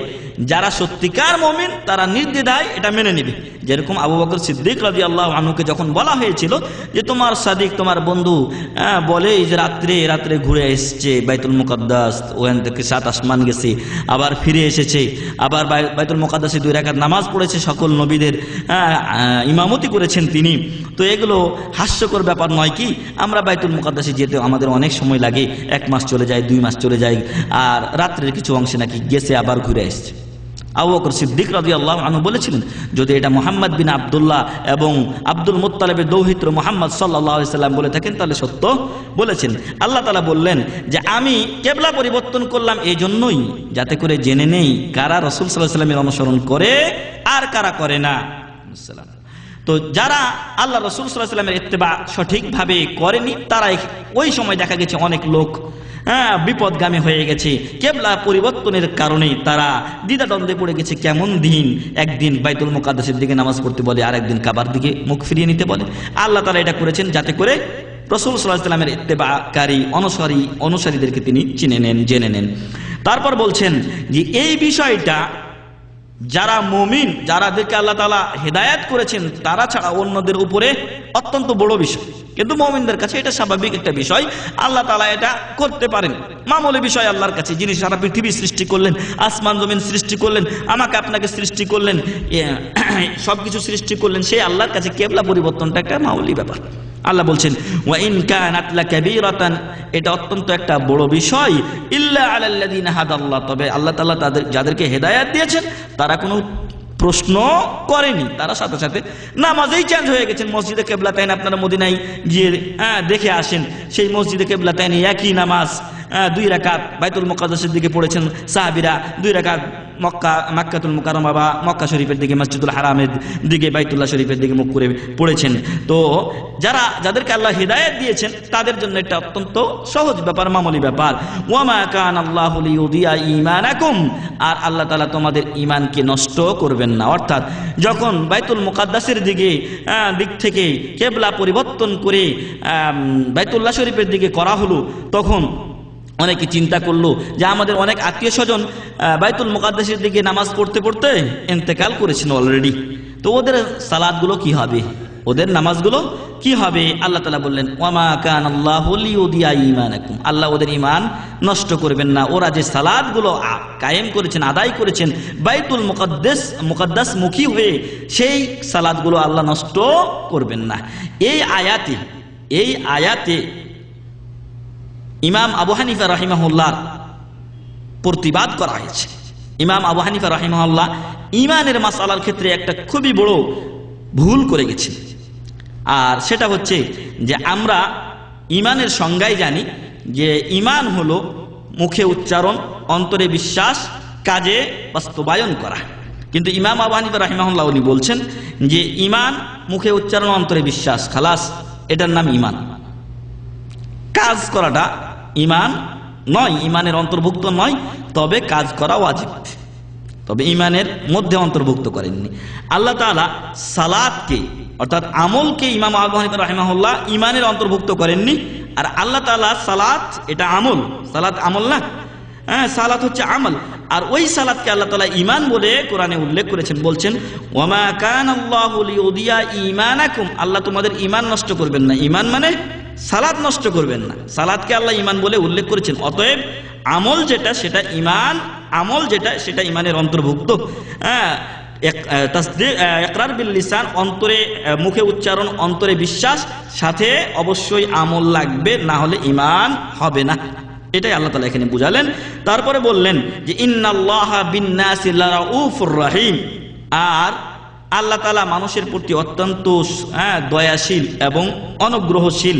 যারা সত্যিকার মুমিন তারা নির্দ্বিধায় এটা মেনে নেবে। যেরকম আবু বকর সিদ্দিক রাদিয়াল্লাহু আনহুকে যখন বলা হয়েছিল যে তোমার সাদিক, তোমার বন্ধু বলে যে রাত্রে ঘুরে এসেছে বাইতুল মুকাদ্দাস, ওখান থেকে 7 আসমান গেছে, আবার ফিরে এসেছে, আবার বাইতুল মুকাদ্দাসে 2 রাকাত নামাজ পড়েছে, সকল নবীদের ইমামতি করেছেন তিনি। তো এগুলো হাস্যকর ব্যাপার নয় কি? আমরা বাইতুল মুকাদ্দাসে যেতে আমাদের অনেক সময় লাগে, 1 মাস চলে যায়, 2 মাস চলে যায়, আর রাত্রের কিছু অংশে নাকি গেছে আবার ঘুরে এসেছে। আবু বকর সিদ্দিক রাদিয়াল্লাহু আনহু বলেছিলেন যদি এটা মুহাম্মদ বিন আব্দুল্লাহ এবং আব্দুল মুত্তালিবের দৌহিত্র মুহাম্মদ সাল্লাল্লাহু আলাইহি সাল্লাম বলে থাকেন তাহলে সত্য বলেছেন। আল্লাহ তাআলা বললেন যে আমি কিবলা পরিবর্তন করলাম এই জন্যই যাতে করে জেনে নেই কারা রাসূল সাল্লাল্লাহু আলাইহি সাল্লামের অনুসরণ করে আর কারা করে না। তো যারা আল্লাহ রাসূল সাল্লাল্লাহু আলাইহি সাল্লামের ইত্তেবা সঠিকভাবে করেনি তারা ওই সময় দেখা গেছে অনেক লোক বিপদগামী হয়ে গেছে। কিবলা পরিবর্তনের কারণে তারা দ্বিধাদ্বন্দ্বে পড়ে গেছে। কেমন দিন, একদিন বাইতুল মুকাদ্দাসের দিকে নামাজ পড়তে বলে, আর একদিন কাবার দিকে মুখ ফিরিয়ে নিতে বলে। আল্লাহ তাআলা এটা করেছেন যাতে করে রাসূল সাল্লাল্লাহু আলাইহি সাল্লামের ইত্তেবাকারী অনুসারীদেরকে তিনি চিনে নেন, জেনে নেন। তারপর বলছেন যে এই বিষয়টা যারা মুমিন, যারাদেরকে আল্লাহ তাআলা হেদায়েত করেছেন তারা ছাড়া অন্যদের উপরে অত্যন্ত বড় বিষয়, কিন্তু মুমিনদের কাছে এটা স্বাভাবিক একটা বিষয়। আল্লাহ তাআলা এটা করতে পারেন, মামুলি বিষয় আল্লাহর কাছে। যিনি সারা পৃথিবী সৃষ্টি করলেন, আসমান জমিন সৃষ্টি করলেন, আমাকে আপনাকে সৃষ্টি করলেন, সবকিছু সৃষ্টি করলেন, সেই আল্লাহর কাছে কিবলা পরিবর্তনটা একটা মামুলি ব্যাপার। আল্লাহ বলছেন ওয়া ইন কানাত লাকাবীরাতান, এটা অত্যন্ত একটা বড় বিষয়, ইল্লা আলাল্লাযীনা হাদাল্লাহ, তবে আল্লাহ তাআলা যাদেরকে হেদায়েত দিয়েছেন তারা কোনো প্রশ্ন করেনি, তারা সাথে সাথে নামাজেই চেঞ্জ হয়ে গেছেন। মসজিদে কিবলাতাইন আপনারা মদিনায় গিয়ে দেখে আসেন, সেই মসজিদে কিবলাতাইন একই নামাজ 2 রাকাত বাইতুল মুকাদ্দাসের দিকে পড়েছেন সাহাবীরা, 2 রাকাত মক্কাতুল মুকাররমা বা মক্কা শরীফের দিকে মসজিদুল হারামের দিকে বাইতুল্লাহ শরীফের দিকে মুখ করে পড়েছেন। তো যাদেরকে আল্লাহ হিদায়াত দিয়েছেন তাদের জন্য এটা অত্যন্ত সহজ ব্যাপার, মামুলি ব্যাপার। ওয়ামা কানাল্লাহু লিইউদিয়া ঈমানাকুম, আর আল্লাহ তাআলা তোমাদের ঈমানকে নষ্ট করবেন না। অর্থাৎ যখন বাইতুল মুকাদ্দাসের দিক থেকে কিবলা পরিবর্তন করে বাইতুল্লাহ শরীফের দিকে করা হলো, তখন অনেকে চিন্তা করলো যে আমাদের অনেক আত্মীয় স্বজন বাইতুল মুকাদ্দাসের দিকে নামাজ পড়তে পড়তে ইন্তেকাল করেছেন অলরেডি, তো ওদের সালাতগুলো কি হবে, ওদের নামাজগুলো কি হবে? আল্লাহ তাআলা বললেন ওয়ামা কানাল্লাহু লিইউদিয়া ঈমানাকুম, আল্লাহ ওদের ঈমান নষ্ট করবেন না। ওরা যে সালাতগুলো কায়েম করেছেন, আদায় করেছেন বাইতুল মুকাদ্দাস মুখী হয়ে, সেই সালাতগুলো আল্লাহ নষ্ট করবেন না। এই আয়াতে ইমাম আবু হানিফা রাহিমাহুল্লাহ প্রতিবাদ করা হয়েছে। ইমাম আবু হানিফা রাহিমাহুল্লাহ ঈমানের মাসআলার ক্ষেত্রে একটা খুবই বড় ভুল করে গেছেন, আর সেটা হচ্ছে যে আমরা ঈমানের সংজ্ঞায় জানি যে ঈমান হলো মুখে উচ্চারণ, অন্তরে বিশ্বাস, কাজে বাস্তবায়ন করা। কিন্তু ইমাম আবু হানিফা রাহিমাহুল্লাহ উনি বলছেন যে ঈমান মুখে উচ্চারণ, অন্তরে বিশ্বাস, খালাস, এটার নাম ঈমান। কাজ করাটা ঈমান নয়, ঈমানের অন্তর্ভুক্ত নয়, তবে কাজ করা ওয়াজিব, তবে ঈমানের মধ্যে অন্তর্ভুক্ত করেননি। আল্লাহ তাআলা সালাতকে অর্থাৎ আমলকে ইমাম আবু হানিফা রাহিমাহুল্লাহ ঈমানের অন্তর্ভুক্ত করেননি। আর আল্লাহ তাআলা সালাত এটা আমল, সালাত আমল না, সালাত হচ্ছে আমল। আর ওই সালাতকে আল্লাহ তাআলা ঈমান বলে কোরআনে উল্লেখ করেছেন, বলছেন ওয়ামা কানাল্লাহু লিইউদিয়া ঈমানাকুম, আল্লাহ তোমাদের ঈমান নষ্ট করবেন না। ঈমান মানে সালাত নষ্ট করবেন না, সালাতকে আল্লাহ ঈমান বলে উল্লেখ করেছেন। অতএব আমল যেটা সেটা ঈমান, আমল যেটা সেটা ঈমানের অন্তর্ভুক্ত। তাসদীক ইকরার বিল লিসান, অন্তরে মুখে উচ্চারণ, অন্তরে বিশ্বাস, সাথে অবশ্যই আমল লাগবে, না হলে ঈমান হবে না। এটাই আল্লাহ তাআলা এখানে বুঝালেন। তারপরে বললেন যে ইন্নাল্লাহা বিন-নাসি লারাউফুর রহিম, আর আল্লাহ তাআলা মানুষের প্রতি অত্যন্ত দয়াশীল এবং অনুগ্রহশীল।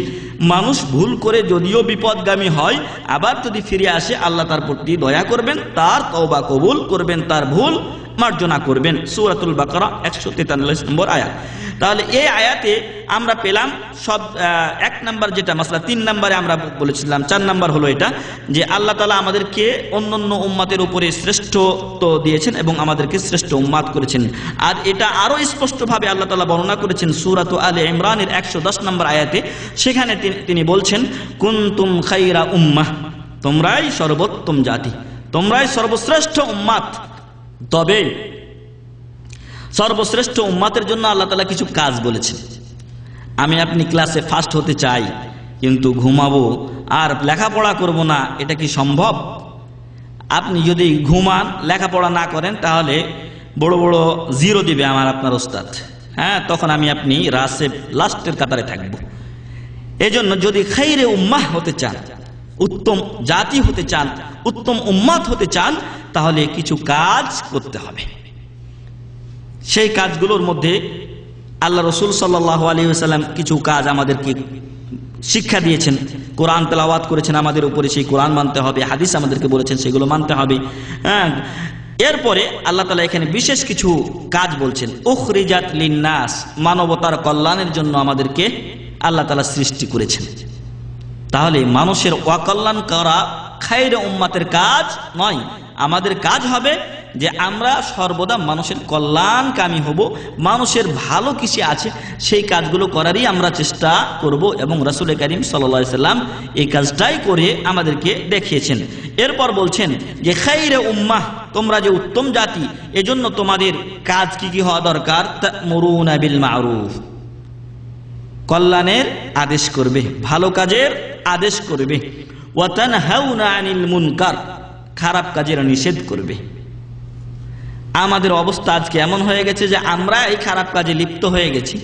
মানুষ ভুল করে যদিও বিপদগামী হয়, আবার যদি ফিরে আসে আল্লাহ তার প্রতি দয়া করবেন, তার তওবা কবুল করবেন, তার ভুল মার্জনা করবেন। সূরাতুল বাকারা 143 নম্বর আয়াত। তাহলে এই আয়াতে আমরা পেলাম সব 1 নাম্বার যেটা মাসলা, 3 নম্বরে আমরা বলেছিলাম, 4 নাম্বার হলো এটা যে আল্লাহ তাআলা আমাদেরকে অন্যান্য উম্মাতের উপরে শ্রেষ্ঠত্ব দিয়েছেন এবং আমাদেরকে শ্রেষ্ঠ উম্মাত করেছেন। আর এটা আরো স্পষ্টভাবে আল্লাহ তাআলা বর্ণনা করেছেন সূরাত আলে ইমরানের 110 নম্বর আয়াতে। সেখানে তিনি বলছেন কুনতুম খায়রা উম্মাহ, তোমরাই সর্বোত্তম জাতি, তোমরাই সর্বশ্রেষ্ঠ উম্মাত। তবে সর্বশ্রেষ্ঠ উম্মাতের জন্য আল্লাহ তাআলা কিছু কাজ বলেছেন। আমি আপনি ক্লাসে ফার্স্ট হতে চাই কিন্তু ঘুমাবো আর লেখাপড়া করব না, এটা কি সম্ভব? আপনি যদি ঘুমান, লেখাপড়া না করেন, তাহলে বড় বড় জিরো দিবে আপনার ওস্তাদ, তখন আমি আপনি রাসে লাস্টের কাতারে থাকব। এজন্য যদি খায়রে উম্মাহ হতে চান, উত্তম জাতি হতে চান, উত্তম উম্মাত হতে চান, তাহলে কিছু কাজ করতে হবে। সেই কাজগুলোর মধ্যে আল্লাহ রাসূল সাল্লাল্লাহু আলাইহি ওয়াসাল্লাম কিছু কাজ আমাদেরকে শিক্ষা দিয়েছেন। কোরআন তেলাওয়াত করেছেন আমাদের উপরে, সেই কোরআন মানতে হবে। হাদিস আমাদেরকে বলেছেন, সেগুলো মানতে হবে। এরপরে আল্লাহ তাআলা এখানে বিশেষ কিছু কাজ বলছেন। উখরিজাত লিন্নাস, মানবতার কল্যাণের জন্য আমাদেরকে আল্লাহ তাআলা সৃষ্টি করেছেন। তাহলে মানুষের অকল্যাণ করা খায়রে উম্মাতের কাজ নয়। আমাদের কাজ হবে যে আমরা সর্বদা মানুষের কল্যাণকামী হব, মানুষের ভালো কিছু আছে সেই কাজগুলো করারই আমরা চেষ্টা করব, এবং রাসূল করিম সাল্লাল্লাহু আলাইহি সাল্লাম এই কাজটাই করে আমাদেরকে দেখিয়েছেন। এরপর বলছেন যে খায়রে উম্মাহ, তোমরা যে উত্তম জাতি, এজন্য তোমাদের কাজ কি কি হওয়া দরকার? তা'মুরুনা বিল মা'রুফ, কল্যাণের আদেশ করবে, ভালো কাজের আদেশ করবে। ওয়া তানহাউনা আনিল মুনকার, খারাপ কাজের নিষেধ করবে। আমাদের অবস্থা আজকে এমন হয়ে গেছে যে আমরা এই খারাপ কাজে লিপ্ত হয়ে গেছি,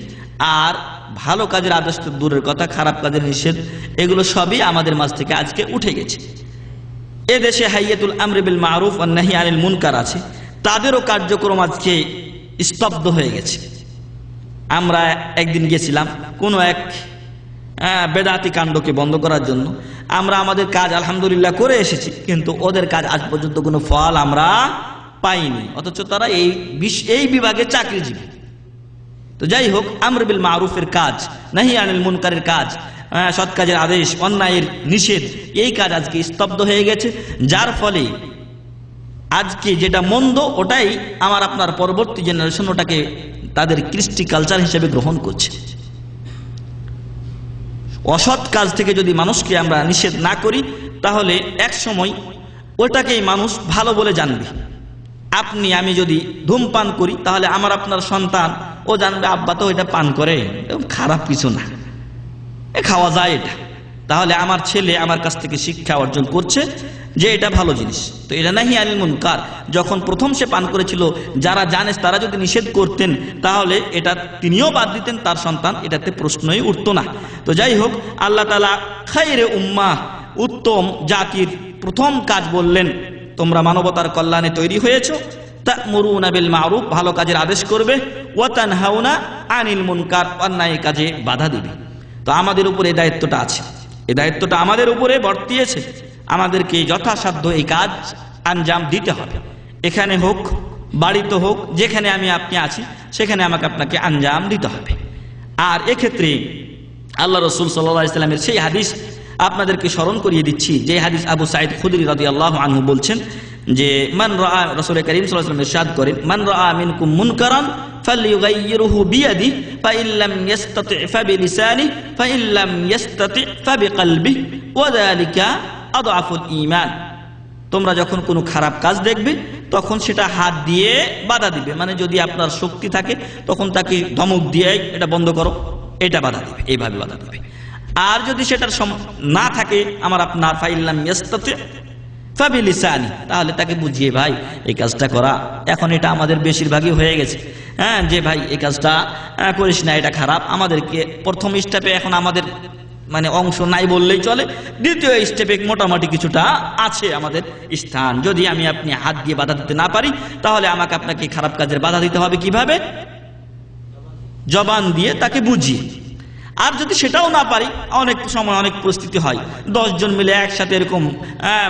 আর ভালো কাজের আদেশ তো দূরের কথা, খারাপ কাজের নিষেধ এগুলো সবই আমাদের মাঝ থেকে আজকে উঠে গেছে। এদেশে হাইয়াতুল আমরি বিল মারুফ ওয়ান নাহি আনিল মুনকার আছে, তাদেরও কার্যক্রম আজকে স্তব্ধ হয়ে গেছে। আমরা একদিন গেছিলাম কোনো এক বেদাতি কাণ্ডকে বন্ধ করার জন্য। আমরা আমাদের কাজ আলহামদুলিল্লাহ করে এসেছি, কিন্তু ওদের কাজ আজ পর্যন্ত কোনো ফল আমরা পাইনি, অথচ তারা এই বিভাগে চাকরিজীবী। তো যাই হোক, আমর বিল মারুফের কাজ, নাহি আনিল মুনকারের কাজ, সৎ কাজের আদেশ, অন্যায়ের নিষেধ, এই কাজ আজকে স্তব্ধ হয়ে গেছে। যার ফলে আজকে যেটা মন্দ ওটাই আমার আপনার পরবর্তী জেনারেশন ওটাকে তাদের কৃষ্টি কালচার হিসেবে গ্রহণ করছে। অসৎ কাজ থেকে যদি মানুষকে আমরা নিষেধ না করি তাহলে এক সময় ওটাকেই মানুষ ভালো বলে জানবে। আপনি আমি যদি ধূমপান করি তাহলে আমার আপনার সন্তান ও জানবে আব্বা তো এটা পান করে, খারাপ কিছু না, খাওয়া যায় এটা। তাহলে আমার ছেলে আমার কাছ থেকে শিক্ষা অর্জন করছে যে এটা ভালো জিনিস। তো এটা নাহি আনিল মুনকার। যখন প্রথম সে পান করেছিল, যারা জানে তারা যদি নিষেধ করতেন তাহলে এটা তিনিও বাদ দিতেন, তার সন্তান, এটাতে প্রশ্নই উঠতো না। তো যাই হোক, আল্লাহ তাআলা খায়রে উম্মাহ, উত্তম জাতির প্রথম কাজ বললেন, তোমরা মানবতার কল্যাণে তৈরি হয়েছো। তা'মুরুনা বিল মারুফ, ভালো কাজের আদেশ করবে, ওয়া তানহাউনা আনিল মুনকার, অন্যায় কাজে বাধা দিবে। তো আমাদের উপরে এই দায়িত্বটা আছে, এই দায়িত্বটা আমাদের উপরে বর্তিয়েছে। আমাদেরকে যথাসাধ্য এই কাজ আঞ্জাম দিতে হবে। এখানে হোক, বাড়িতে হোক, যেখানে আমি আপনি আছি সেখানে আমাকে আপনাকে আঞ্জাম দিতে হবে। আর এক্ষেত্রে আল্লাহ রাসূল সাল্লাল্লাহু আলাইহি ওয়াসাল্লামের সেই হাদিস আপনাদেরকে স্মরণ করিয়ে দিচ্ছি, যে হাদিস আবু সাঈদ খুদরি রাদিয়াল্লাহু আনহু বলছেন যে মান রাআ, রাসূল কারীম সাল্লাল্লাহু আলাইহি ওয়াসাল্লাম ইরশাদ করেন, মান রাআ মিনকুম মুনকারান ফালইয়ুগাইয়িরহু বিয়াদিহি ফাইন লাম ইস্তাতি' ফাবিলিসানিহি ফাইন লাম ইস্তাতি' ফাবিকলবিহি ওয়া যালিকা আদআফুল ঈমান। তোমরা যখন কোনো খারাপ কাজ দেখবে তখন সেটা হাত দিয়ে বাধা দিবে, মানে যদি আপনার শক্তি থাকে তখন তাকে ধমক দিয়ে এটা বন্ধ করো, এটা বাধা দিবে, এইভাবে বাধা দিবে। আর যদি সেটার না থাকে আমার আপনার ফাইন লাম ইস্তাতি' ফাবিলিসানি, তাহলে তাকে বুঝিয়ে ভাই এই কাজটা করা। এখন এটা আমাদের বেশিরভাগই হয়ে গেছে, যে ভাই এই কাজটা করিস না, এটা খারাপ। আমাদেরকে প্রথম স্টেপে এখন আমাদের মানে অংশ নাই বললেই চলে, দ্বিতীয় স্টেপে মোটামুটি কিছুটা আছে আমাদের স্থান। যদি আমি আপনি হাত দিয়ে বাধা দিতে না পারি তাহলে আমাকে আপনাকে খারাপ কাজের বাধা দিতে হবে কিভাবে? জবান দিয়ে তাকে বুঝিয়ে। আর যদি সেটাও না পারি, অনেক সময় অনেক পরিস্থিতি হয় 10 জন মিলে একসাথে এরকম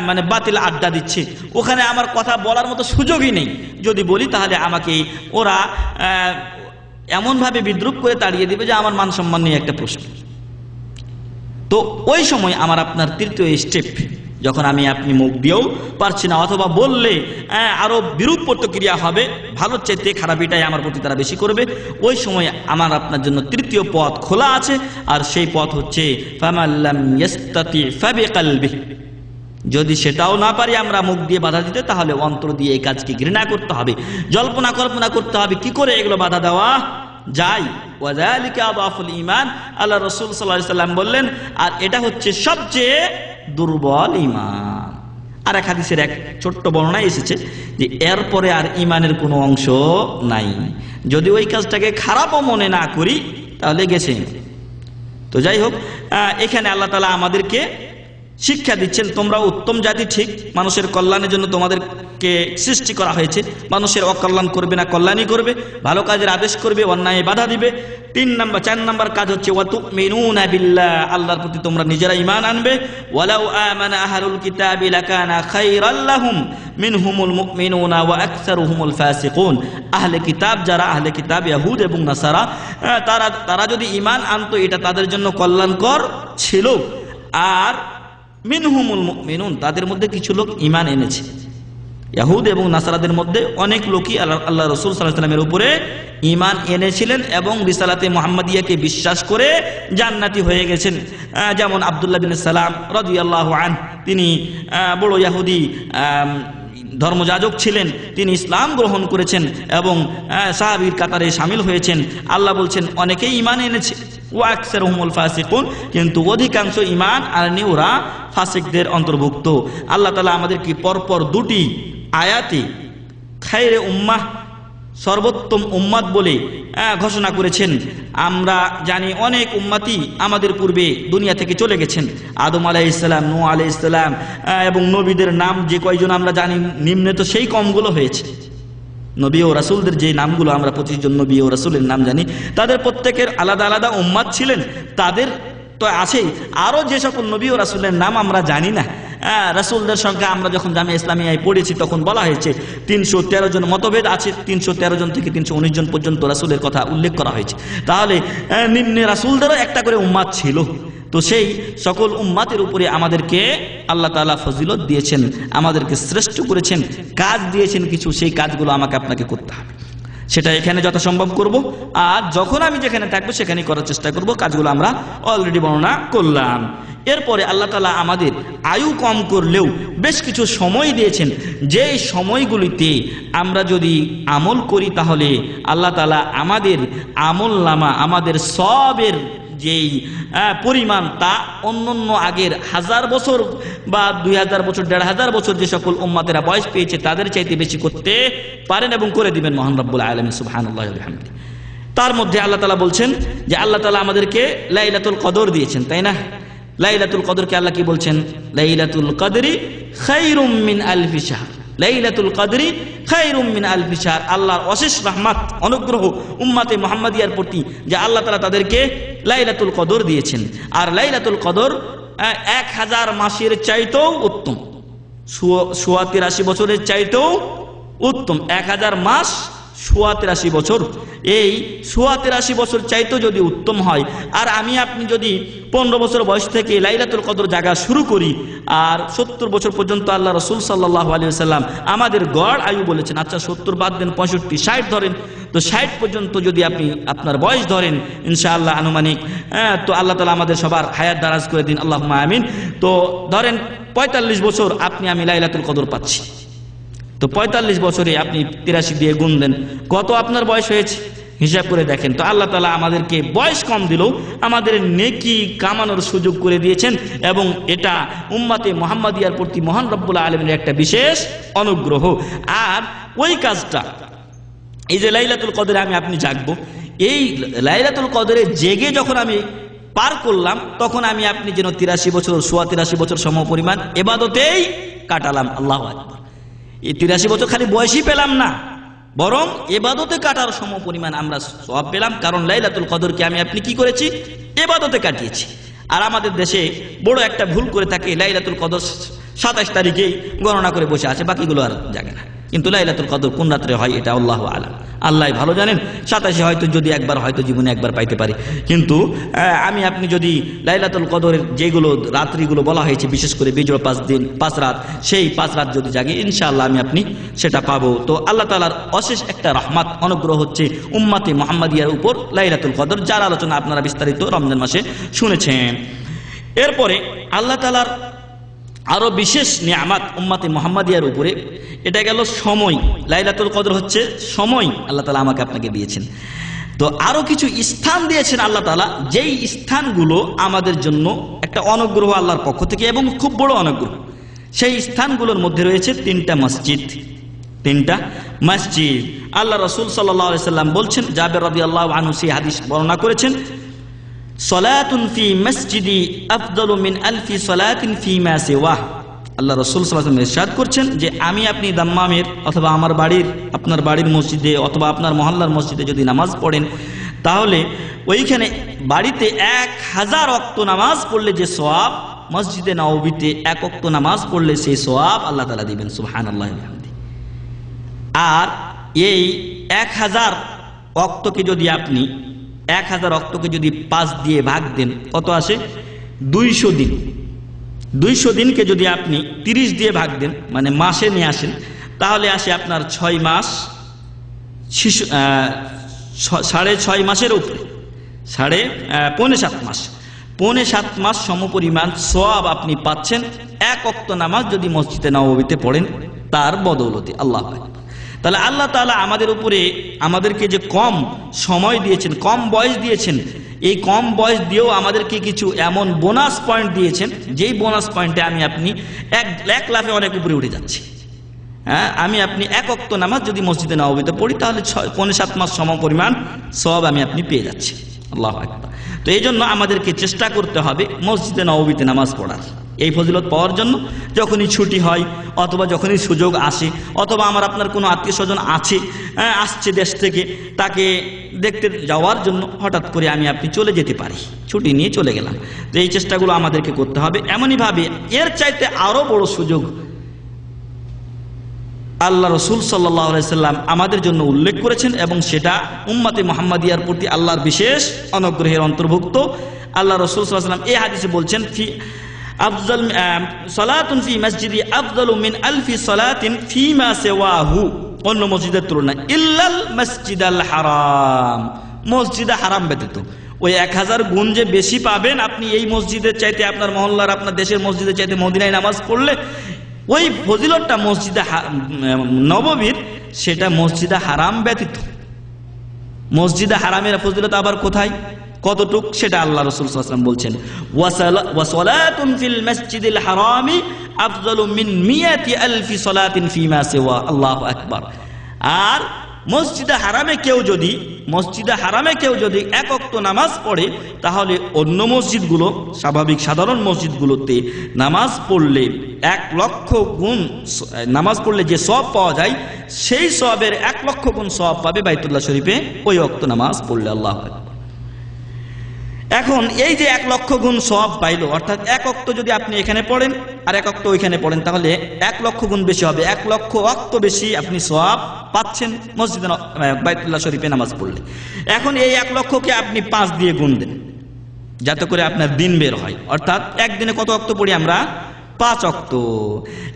মানে বাতিল আড্ডা দিচ্ছে, ওখানে আমার কথা বলার মতো সুযোগই নেই। যদি বলি তাহলে আমাকে ওরা এমনভাবে বিদ্রুপ করে তাড়িয়ে দিবে যে আমার মান সম্মান নিয়ে একটা প্রশ্ন। তো ওই সময় আমার আপনার তৃতীয় স্টেপ, যখন আমি আপনি মুখ দিয়েও পারছি না অথবা বললে আরো বিরূপ প্রতিক্রিয়া হবে, ভালো চাইতে খারাপিটাই আমার প্রতি তারা বেশি করবে, ওই সময় আমার আপনার জন্য তৃতীয় পথ খোলা আছে। আর সেই পথ হচ্ছে ফামাল্লাম ইস্তাতি ফাবিকলবিহি। যদি সেটাও না পারি আমরা মুখ দিয়ে বাধা দিতে, তাহলে অন্তর দিয়ে এই কাজকে ঘৃণা করতে হবে, জল্পনা কল্পনা করতে হবে কি করে এগুলো বাধা দেওয়া যায়। ওয়াযালিকা আদআফুল ঈমান, আল্লাহ রাসূল সাল্লাল্লাহু আলাইহি ওয়াসাল্লাম বললেন, আর এটা হচ্ছে সবচেয়ে দুর্বল ঈমান। আর এক হাদিসের এক ছোট্ট বর্ণনা এসেছে যে এরপরে আর ঈমানের কোনো অংশ নাই, যদি ওই কাজটাকে খারাপও মনে না করি তাহলে গেছে। তো যাই হোক, এখানে আল্লাহ তাআলা আমাদেরকে শিক্ষা দিচ্ছেন, তোমরা উত্তম জাতি, ঠিক, মানুষের কল্যাণের জন্য তোমাদেরকে সৃষ্টি করা হয়েছে। মানুষের অকল্যাণ করবে না, কল্যাণই করবে, ভালো কাজের আদেশ করবে, অন্যায় বাধা দিবে। 4 নাম্বার কাজ হচ্ছে ওয়া তুমিনুনা বিল্লাহ, আল্লাহর প্রতি তোমরা নিজেরা ঈমান আনবে। ওয়ালাউ আমানা আহলুল কিতাবি লাকানা খায়রাল লাহুম মিনহুমুল মুমিনুনা ওয়া আকসারুহুমুল ফাসিকুন। আহলে কিতাব যারা, আহলে কিতাব ইহুদ এবং নাসারা, তারা যদি ঈমান আনতো এটা তাদের জন্য কল্যাণকর ছিল। আর মিনহুমুল মুমিনুন, তাদের মধ্যে কিছু লোক ঈমান এনেছে। ইহুদ এবং নাসারাদের মধ্যে অনেক লোকই আল্লাহ রাসূল সাল্লাল্লাহু আলাইহি ওয়াসাল্লামের উপরে ঈমান এনেছিলেন এবং রিসালাতে মুহাম্মাদিয়াকে বিশ্বাস করে জান্নাতি হয়ে গেছেন। যেমন আব্দুল্লাহ বিন সালাম রাদিয়াল্লাহু আনহু, তিনি বড় ইহুদি ধর্মযাজক ছিলেন, তিনি ইসলাম গ্রহণ করেছেন এবং সাহাবীর কাতারে শামিল হয়েছেন। আল্লাহ বলছেন অনেকেই ঈমান এনেছে, ওয়া আকসারুহুমুল ফাসিকুন, কিন্তু অধিকাংশ ঈমান আনেনি, ওরা ফাসিকদের অন্তর্ভুক্ত। আল্লাহ তাআলা আমাদেরকে পরপর 2টি আয়াতে খায়রে উম্মাহ, সর্বোত্তম উম্মাত বলে ঘোষণা করেছেন। আমরা জানি অনেক উম্মতি আমাদের পূর্বে দুনিয়া থেকে চলে গেছেন, আদম আলাইহিস সালাম, নূহ আলাইহিস সালাম, এবং নবীদের নাম যে কয়জন আমরা জানি নিম্নে তো সেই কমগুলো হয়েছে। নবী ও রাসূলদের যে নামগুলো আমরা 25 জন নবী ও রাসূলের নাম জানি, তাদের প্রত্যেকের আলাদা আলাদা উম্মাত ছিলেন। তাদের তো আছেই। আরও যে সকল নবী ও রাসূলের নাম আমরা জানি না, রাসূলদের সংখ্যা আমরা যখন জামিয়া ইসলামিয়ায় পড়েছি তখন বলা হয়েছে 313 জন, মতভেদ আছে 313 জন থেকে 319 জন পর্যন্ত রাসূলের কথা উল্লেখ করা হয়েছে। তাহলে নিম্নে রাসূলদেরও একটা করে উম্মাত ছিল। তো সেই সকল উম্মাতের উপরে আমাদেরকে আল্লাহ তাআলা ফজিলত দিয়েছেন, আমাদেরকে শ্রেষ্ঠ করেছেন, কাজ দিয়েছেন কিছু, সেই কাজগুলো আমাকে আপনাকে করতে হবে। সেটা এখানে যথাসম্ভব করব, আর যখন আমি যেখানে থাকবো সেখানেই করার চেষ্টা করব। কাজগুলো আমরা অলরেডি বর্ণনা করলাম। এরপরে আল্লাহ তাআলা আমাদের আয়ু কম করলেও বেশ কিছু সময় দিয়েছেন, যেই সময়গুলিতে আমরা যদি আমল করি তাহলে আল্লাহ তাআলা আমাদের আমলনামা, আমাদের সবের যেই পরিমাণ তা অন্যান্য আগের 1000 বছর বা 2000 বছর 1500 বছর যে সকল উম্মাতেরা বয়স পেয়েছে তাদের চাইতে বেশি করতে পারেন এবং করে দিবেন মহান রব্বুল আলামিন সুবহানাল্লাহি ওয়া বিহামদিহি। তার মধ্যে আল্লাহ তাআলা বলছেন যে আল্লাহ তাআলা আমাদেরকে লাইলাতুল কদর দিয়েছেন, তাই না? লাইলাতুল কদরকে আল্লাহ কি বলছেন? লাইলাতুল কদরি খায়রুম মিন আলফি শাহর। লাইলাতুল কদরি খায়রুম মিন আলফি শাহর। আল্লাহর অশেষ রহমত, অনুগ্রহ উম্মতে মুহাম্মাদিয়ার প্রতি যে আল্লাহ তাআলা তাদেরকে লাইলাতুল কদর দিয়েছেন। আর লাইলাতুল কদর 1000 মাসের চাইতেও উত্তম, 83 বছরের চাইতেও উত্তম। 1000 মাস 83 বছর, এই 83 বছর চাইতেও যদি উত্তম হয়, আর আমি আপনি যদি 15 বছর বয়স থেকে লাইলাতুল কদর জাগা শুরু করি আর 70 বছর পর্যন্ত আল্লাহ রাসূল সাল্লাল্লাহু আলাইহি ওয়াসাল্লাম আমাদের গড় আয়ু বলেছেন। আচ্ছা 70 বাদ দেন, 65 60 ধরেন, তো 60 পর্যন্ত যদি আপনি আপনার বয়স ধরেন ইনশাআল্লাহ আনুমানিক, তো আল্লাহ তাআলা আমাদের সবার হায়াত দারাজ করে দিন, আল্লাহুম্মা আমিন। তো ধরেন 45 বছর আপনি আমি লাইলাতুল কদর পাচ্ছি, তো 45 বছরে আপনি 83 দিয়ে গুণ দেন, কত আপনার বয়স হয়েছে হিসাব করে দেখেন। তো আল্লাহ তাআলা আমাদেরকে বয়স কম দিলেও আমাদের নেকি কামানোর সুযোগ করে দিয়েছেন, এবং এটা উম্মতে মুহাম্মাদিয়ার প্রতি মহান রব্বুল আলামিনের একটা বিশেষ অনুগ্রহ। আর ওই কাজটা, এই যে লাইলাতুল কদরে আমি আপনি জাগবো, এই লাইলাতুল কদরে জেগে যখন আমি পার করলাম তখন আমি আপনি যেন 83 বছর 83 বছর সমপরিমাণ ইবাদতেই কাটালাম। আল্লাহু আকবার। এই 83 বছর খালি বয়সই পেলাম না, বরং ইবাদতে কাটার সমপরিমাণ আমরা সওয়াব পেলাম, কারণ লাইলাতুল কদরকে আমি আপনি কি করেছি? ইবাদতে কাটিয়েছি। আর আমাদের দেশে বড় একটা ভুল করে থাকে, লাইলাতুল কদর 27 তারিখেই গণনা করে বসে আছে, বাকিগুলো আর জাগে না। কিন্তু লাইলাতুল কদর কোন রাত্রে হয় এটা আল্লাহু আলাম, আল্লাহ ভালো জানেন। 27 হয়তো যদি একবার, হয়তো জীবনে একবার পাইতে পারি, কিন্তু আমি আপনি যদি লাইলাতুল কদরের যেগুলো রাত্রিগুলো বলা হয়েছে, বিশেষ করে বিজয় 5 দিন 5 রাত, সেই 5 রাত যদি জাগি ইনশাআল্লাহ আমি আপনি সেটা পাবো। তো আল্লাহ তাআলার অশেষ একটা রহমত, অনুগ্রহ হচ্ছে উম্মতে মুহাম্মাদিয়ার উপর লাইলাতুল কদর, যার আলোচনা আপনারা বিস্তারিত রমজান মাসে শুনেছেন। এরপরে আল্লাহ তাআলার আরো বিশেষ নিয়ামত উম্মতে মুহাম্মাদিয়ার উপরে, এটা গেল সময়। লাইলাতুল কদর হচ্ছে সময় আল্লাহ তাআলা আমাকে আপনাকে দিয়েছেন। তো আরো কিছু স্থান দিয়েছেন আল্লাহ তাআলা, যেই স্থানগুলো আমাদের জন্য একটা অনুগ্রহ আল্লাহর পক্ষ থেকে, এবং খুব বড় অনুগ্রহ। সেই স্থানগুলোর মধ্যে রয়েছে 3টা মসজিদ। 3টা মসজিদ আল্লাহ রাসূল সাল্লাল্লাহু আলাইহি সাল্লাম বলছেন, জাবের রাদিয়াল্লাহু আনহু সেই হাদিস বর্ণনা করেছেন, সলাতুন ফি মসজিদি আফদালু মিন আলফি সলাতিন ফিমা সিওয়াহ। আল্লাহ রাসূল সাল্লাল্লাহু আলাইহি ওয়াসাল্লাম ইরশাদ করছেন যে আমি আপনি দাম্মামের অথবা আমার বাড়ির, আপনার বাড়ির মসজিদে অথবা আপনার মহল্লার মসজিদে যদি নামাজ পড়েন, তাহলে ওইখানে বাড়িতে 1000 ওয়াক্ত নামাজ পড়লে যে সওয়াব, মসজিদে নববীতে 1 ওয়াক্ত নামাজ পড়লে সেই সওয়াব আল্লাহ তাআলা দিবেন। সুবহানাল্লাহি ওয়া বিহামদিহি। আর এই 1000 ওয়াক্তকে যদি আপনি 1000 ওয়াক্তকে যদি 5 দিয়ে ভাগ দেন, কত আসে? 200 দিন। 200 দিনকে যদি আপনি 30 দিয়ে ভাগ দেন, মানে মাসে নিয়ে আসেন, তাহলে আসে আপনার 6 মাস, 6.5 মাসের উপরে, 7.5 মাস, 7.5 মাস সমপরিমাণ সওয়াব আপনি পাচ্ছেন 1 ওয়াক্ত নামাজ যদি মসজিদে নববীতে পড়েন তার বদৌলতে। আল্লাহু আকবার। তাহলে আল্লাহ তাআলা আমাদের উপরে, আমাদেরকে যে কম সময় দিয়েছেন, কম বয়স দিয়েছেন, এই কম বয়স দিয়েও আমাদেরকে কিছু এমন বোনাস পয়েন্ট দিয়েছেন, যেই বোনাস পয়েন্টে আমি আপনি এক লাফে অনেক উপরে উঠে যাচ্ছি। হ্যাঁ, আমি আপনি 1 ওয়াক্ত নামাজ যদি মসজিদে নববীতে পড়ি তাহলে 6.5 মাস সমপরিমাণ সওয়াব আমি আপনি পেয়ে যাচ্ছি। আল্লাহু আকবার। তো এই জন্য আমাদেরকে চেষ্টা করতে হবে মসজিদে নববীতে নামাজ পড়ার। এই ফজিলত পাওয়ার জন্য যখনই ছুটি হয় অথবা যখনই সুযোগ আসে অথবা আমার আপনার কোনো আত্মীয় স্বজন আছে আসছে দেশ থেকে, তাকে দেখতে যাওয়ার জন্য হঠাৎ করে আমি আপনি চলে যেতে পারি, ছুটি নিয়ে চলে গেলাম। তো এই চেষ্টাগুলো আমাদেরকে করতে হবে। এমনইভাবে এর চাইতে আরও বড় সুযোগ আল্লাহ রসুল সাল্লাল্লাহু আলাইহি সাল্লাম আমাদের জন্য উল্লেখ করেছেন এবং সেটা উম্মতে মুহাম্মাদিয়ার প্রতি আল্লাহর বিশেষ অনুগ্রহের অন্তর্ভুক্ত। আল্লাহ রসুল সাল্লাল্লাহু আলাইহি সাল্লাম এই হাদিসে বলছেন, ফি আফজাল সালাতুন ফি মসজিদি আফজালু মিন আলফি সালাতিন ফিমা সিওয়াহু, অন্য মসজিদের তুলনায়, ইল্লাল মসজিদাল হারাম, মসজিদে হারাম ব্যতীত। ওই 1000 গুণ যে বেশি পাবেন আপনি এই মসজিদের চাইতে, আপনার মহল্লার আপনার দেশের মসজিদের চাইতে মদিনায় নামাজ পড়লে, ওই ফজিলতটা মসজিদে নববীর, সেটা মসজিদে হারাম ব্যতীত। মসজিদে হারামের ফজিলত আবার কোথায়, কতটুক, সেটা আল্লাহ রাসূল সাল্লাল্লাহু আলাইহি ওয়াসাল্লাম বলছেন, ওয়াসালাতুন ফিল মসজিদিল হারামি আফজালু মিন মিয়াতি আলফি সালাতিন ফিমা সিওয়া। আল্লাহু আকবার। আর মসজিদে হারামে কেউ যদি এক ওয়াক্ত নামাজ পড়ে, তাহলে অন্য মসজিদগুলো, স্বাভাবিক সাধারণ মসজিদগুলোতে নামাজ পড়লে 1 লক্ষ গুণ নামাজ পড়লে যে সওয়াব পাওয়া যায়, সেই সওয়াবের 1 লক্ষ গুণ সওয়াব পাবে বাইতুল্লাহ শরীফে ওই ওয়াক্ত নামাজ পড়লে। আল্লাহু আকবার। এখন এই যে 1 লক্ষ গুণ সওয়াব পাইলো, অর্থাৎ 1 ওয়াক্ত যদি আপনি এখানে পড়েন আর 1 ওয়াক্ত ওইখানে পড়েন, তাহলে 1 লক্ষ গুণ বেশি হবে, 1 লক্ষ ওয়াক্ত বেশি আপনি সওয়াব পাচ্ছেন মসজিদে বাইতুল্লাহ শরীফে নামাজ পড়লে। এখন এই 1 লক্ষকে আপনি 5 দিয়ে গুণ দেন, যাতে করে আপনার দিন বের হয়। অর্থাৎ একদিনে কত ওয়াক্ত পড়ি আমরা? 5 ওয়াক্ত।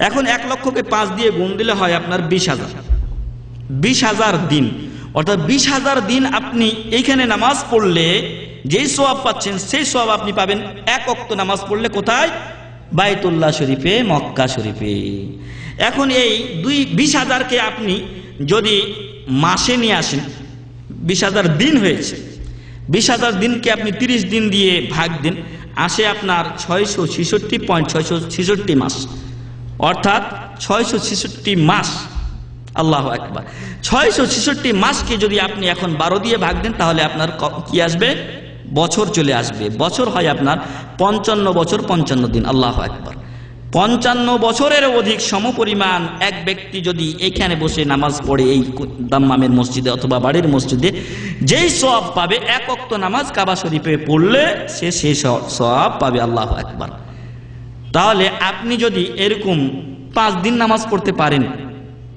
এখন 1 লক্ষকে 5 দিয়ে গুণ দিলে হয় আপনার 20,000 দিন। অর্থাৎ 20,000 দিন আপনি এইখানে নামাজ পড়লে যেই সওয়াব পাচ্ছেন, সেই সওয়াব আপনি পাবেন 1 ওয়াক্ত নামাজ পড়লে কোথায়? বাইতুল্লাহ শরীফে, মক্কা শরীফে। এখন এই 20,000কে আপনি যদি মাসে নিয়ে আসেন, 20,000 দিন হয়েছে, 20,000 দিনকে আপনি 30 দিন দিয়ে ভাগ দিন, আসে আপনার 666.666 মাস, অর্থাৎ 666 মাস। আল্লাহু আকবার। 666 মাসকে যদি আপনি এখন 12 দিয়ে ভাগ দেন, তাহলে আপনার কি আসবে? বছর চলে আসবে। বছর হয় আপনার 55 বছর 55 দিন। আল্লাহু আকবার। 55 বছরের অধিক সমপরিমাণ এক ব্যক্তি যদি এখানে বসে নামাজ পড়ে, এই দাম্মামের মসজিদে অথবা বাড়ির মসজিদে, যেই সওয়াব পাবে 1 ওয়াক্ত নামাজ কাবা শরীফে পড়লে সে সেই সওয়াব পাবে। আল্লাহু আকবার। তাহলে আপনি যদি এরকম 5 দিন নামাজ পড়তে পারেন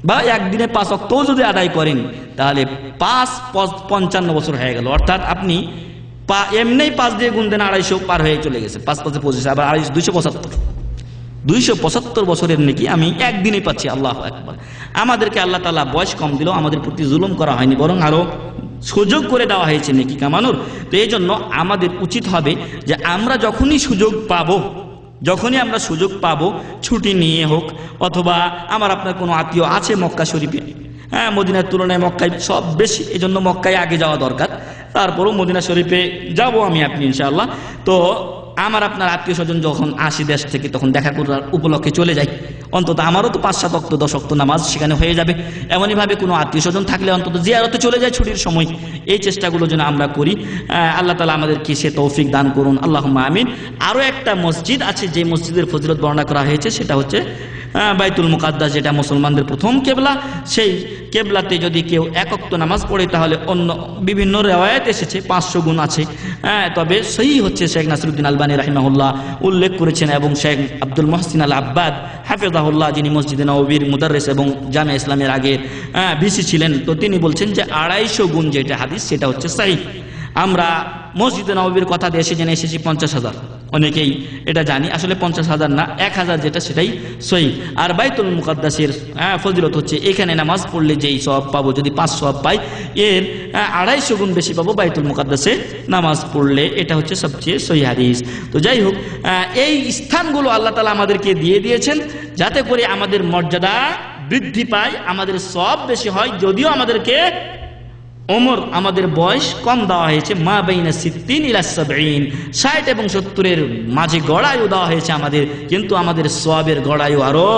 বা একদিনে 5 ওয়াক্তও যদি আদায় করেন, তাহলে 55 বছর হয়ে গেল। অর্থাৎ আপনি এমনিই 5 দিয়ে গুণ দেন, 250 পার হয়ে চলে গেছে। 5 5 25, আবার 275 বছরের নেকি আমি একদিনে পাচ্ছি। আল্লাহু আকবার। আমাদেরকে আল্লাহ তাআলা বয়স কম দিল, আমাদের প্রতি জুলুম করা হয়নি, বরং আরো সুযোগ করে দেওয়া হয়েছে নেকি কামানোর। তো এই জন্য আমাদের উচিত হবে যে আমরা যখনই আমরা সুযোগ পাবো, ছুটি নিয়ে হোক অথবা আমার আপনার কোনো আত্মীয় আছে মক্কা শরীফে, মদিনার তুলনায় মক্কায় সব বেশি, এই জন্য মক্কায় আগে যাওয়া দরকার। তারপরও মদিনা শরীফে যাব আমি আপনি ইনশাআল্লাহ। তো আমার আপনার আত্মীয় স্বজন যখন আসি দেশ থেকে, তখন দেখা করার উপলক্ষে চলে যাই। অন্তত আমারও তো 5-7 ওয়াক্ত 10 ওয়াক্ত নামাজ সেখানে হয়ে যাবে। এমনইভাবে কোনো আত্মীয় স্বজন থাকলে অন্তত জিয়ারতে চলে যায় ছুটির সময়। এই চেষ্টাগুলো যেন আমরা করি। আল্লাহ তাআলা আমাদেরকে সে তৌফিক দান করুন। আল্লাহুম্মা আমিন। আরও একটা মসজিদ আছে যে মসজিদের ফজিলত বর্ণনা করা হয়েছে, সেটা হচ্ছে বাইতুল মুকাদ্দাস, যেটা মুসলমানদের প্রথম কেবলা। সেই কেবলাতে যদি কেউ 1 ওয়াক্ত নামাজ পড়ে, তাহলে অন্য বিভিন্ন রিওয়ায়াত এসেছে 500 গুণ আছে। তবে সহি হচ্ছে শেখ নাসিরউদ্দিন আলবানী রাহিমাহুল্লাহ উল্লেখ করেছেন, এবং শেখ আব্দুল মুহসিন আল আব্বাদ হাফেজাহুল্লাহ, যিনি মসজিদে নববীর মুদাররিস এবং জামে ইসলামের আগে ভিসি ছিলেন, তো তিনি বলছেন যে 250 গুণ যেটা হাদিস, সেটা হচ্ছে সহিহ। আমরা মসজিদে নববীর কথা দেশে জেনে এসেছি 50,000, অনেকেই এটা জানি, আসলে 50,000 না, 1000 যেটা সেটাই সহিহ। আর বাইতুল মুকাদ্দাসের ফজিলত হচ্ছে এখানে নামাজ পড়লে যেই সওয়াব পাবো, যদি 5 সওয়াব পাই, এর 250 গুণ বেশি পাবো বাইতুল মুকাদ্দাসে নামাজ পড়লে। এটা হচ্ছে সবচেয়ে সহিহ হাদিস। তো যাই হোক, এই স্থানগুলো আল্লাহ তাআলা আমাদেরকে দিয়ে দিয়েছেন যাতে করে আমাদের মর্যাদা বৃদ্ধি পায়, আমাদের সওয়াব বেশি হয়। যদিও আমাদেরকে আমাদের বয়স কম দেওয়া হয়েছে, মা বাইনা 60 ইলা 70, 60 এবং 70-এর মাঝে গড়ায়ু দেওয়া হয়েছে আমাদের, কিন্তু আমাদের সওয়াবের গড়ায়ু আরো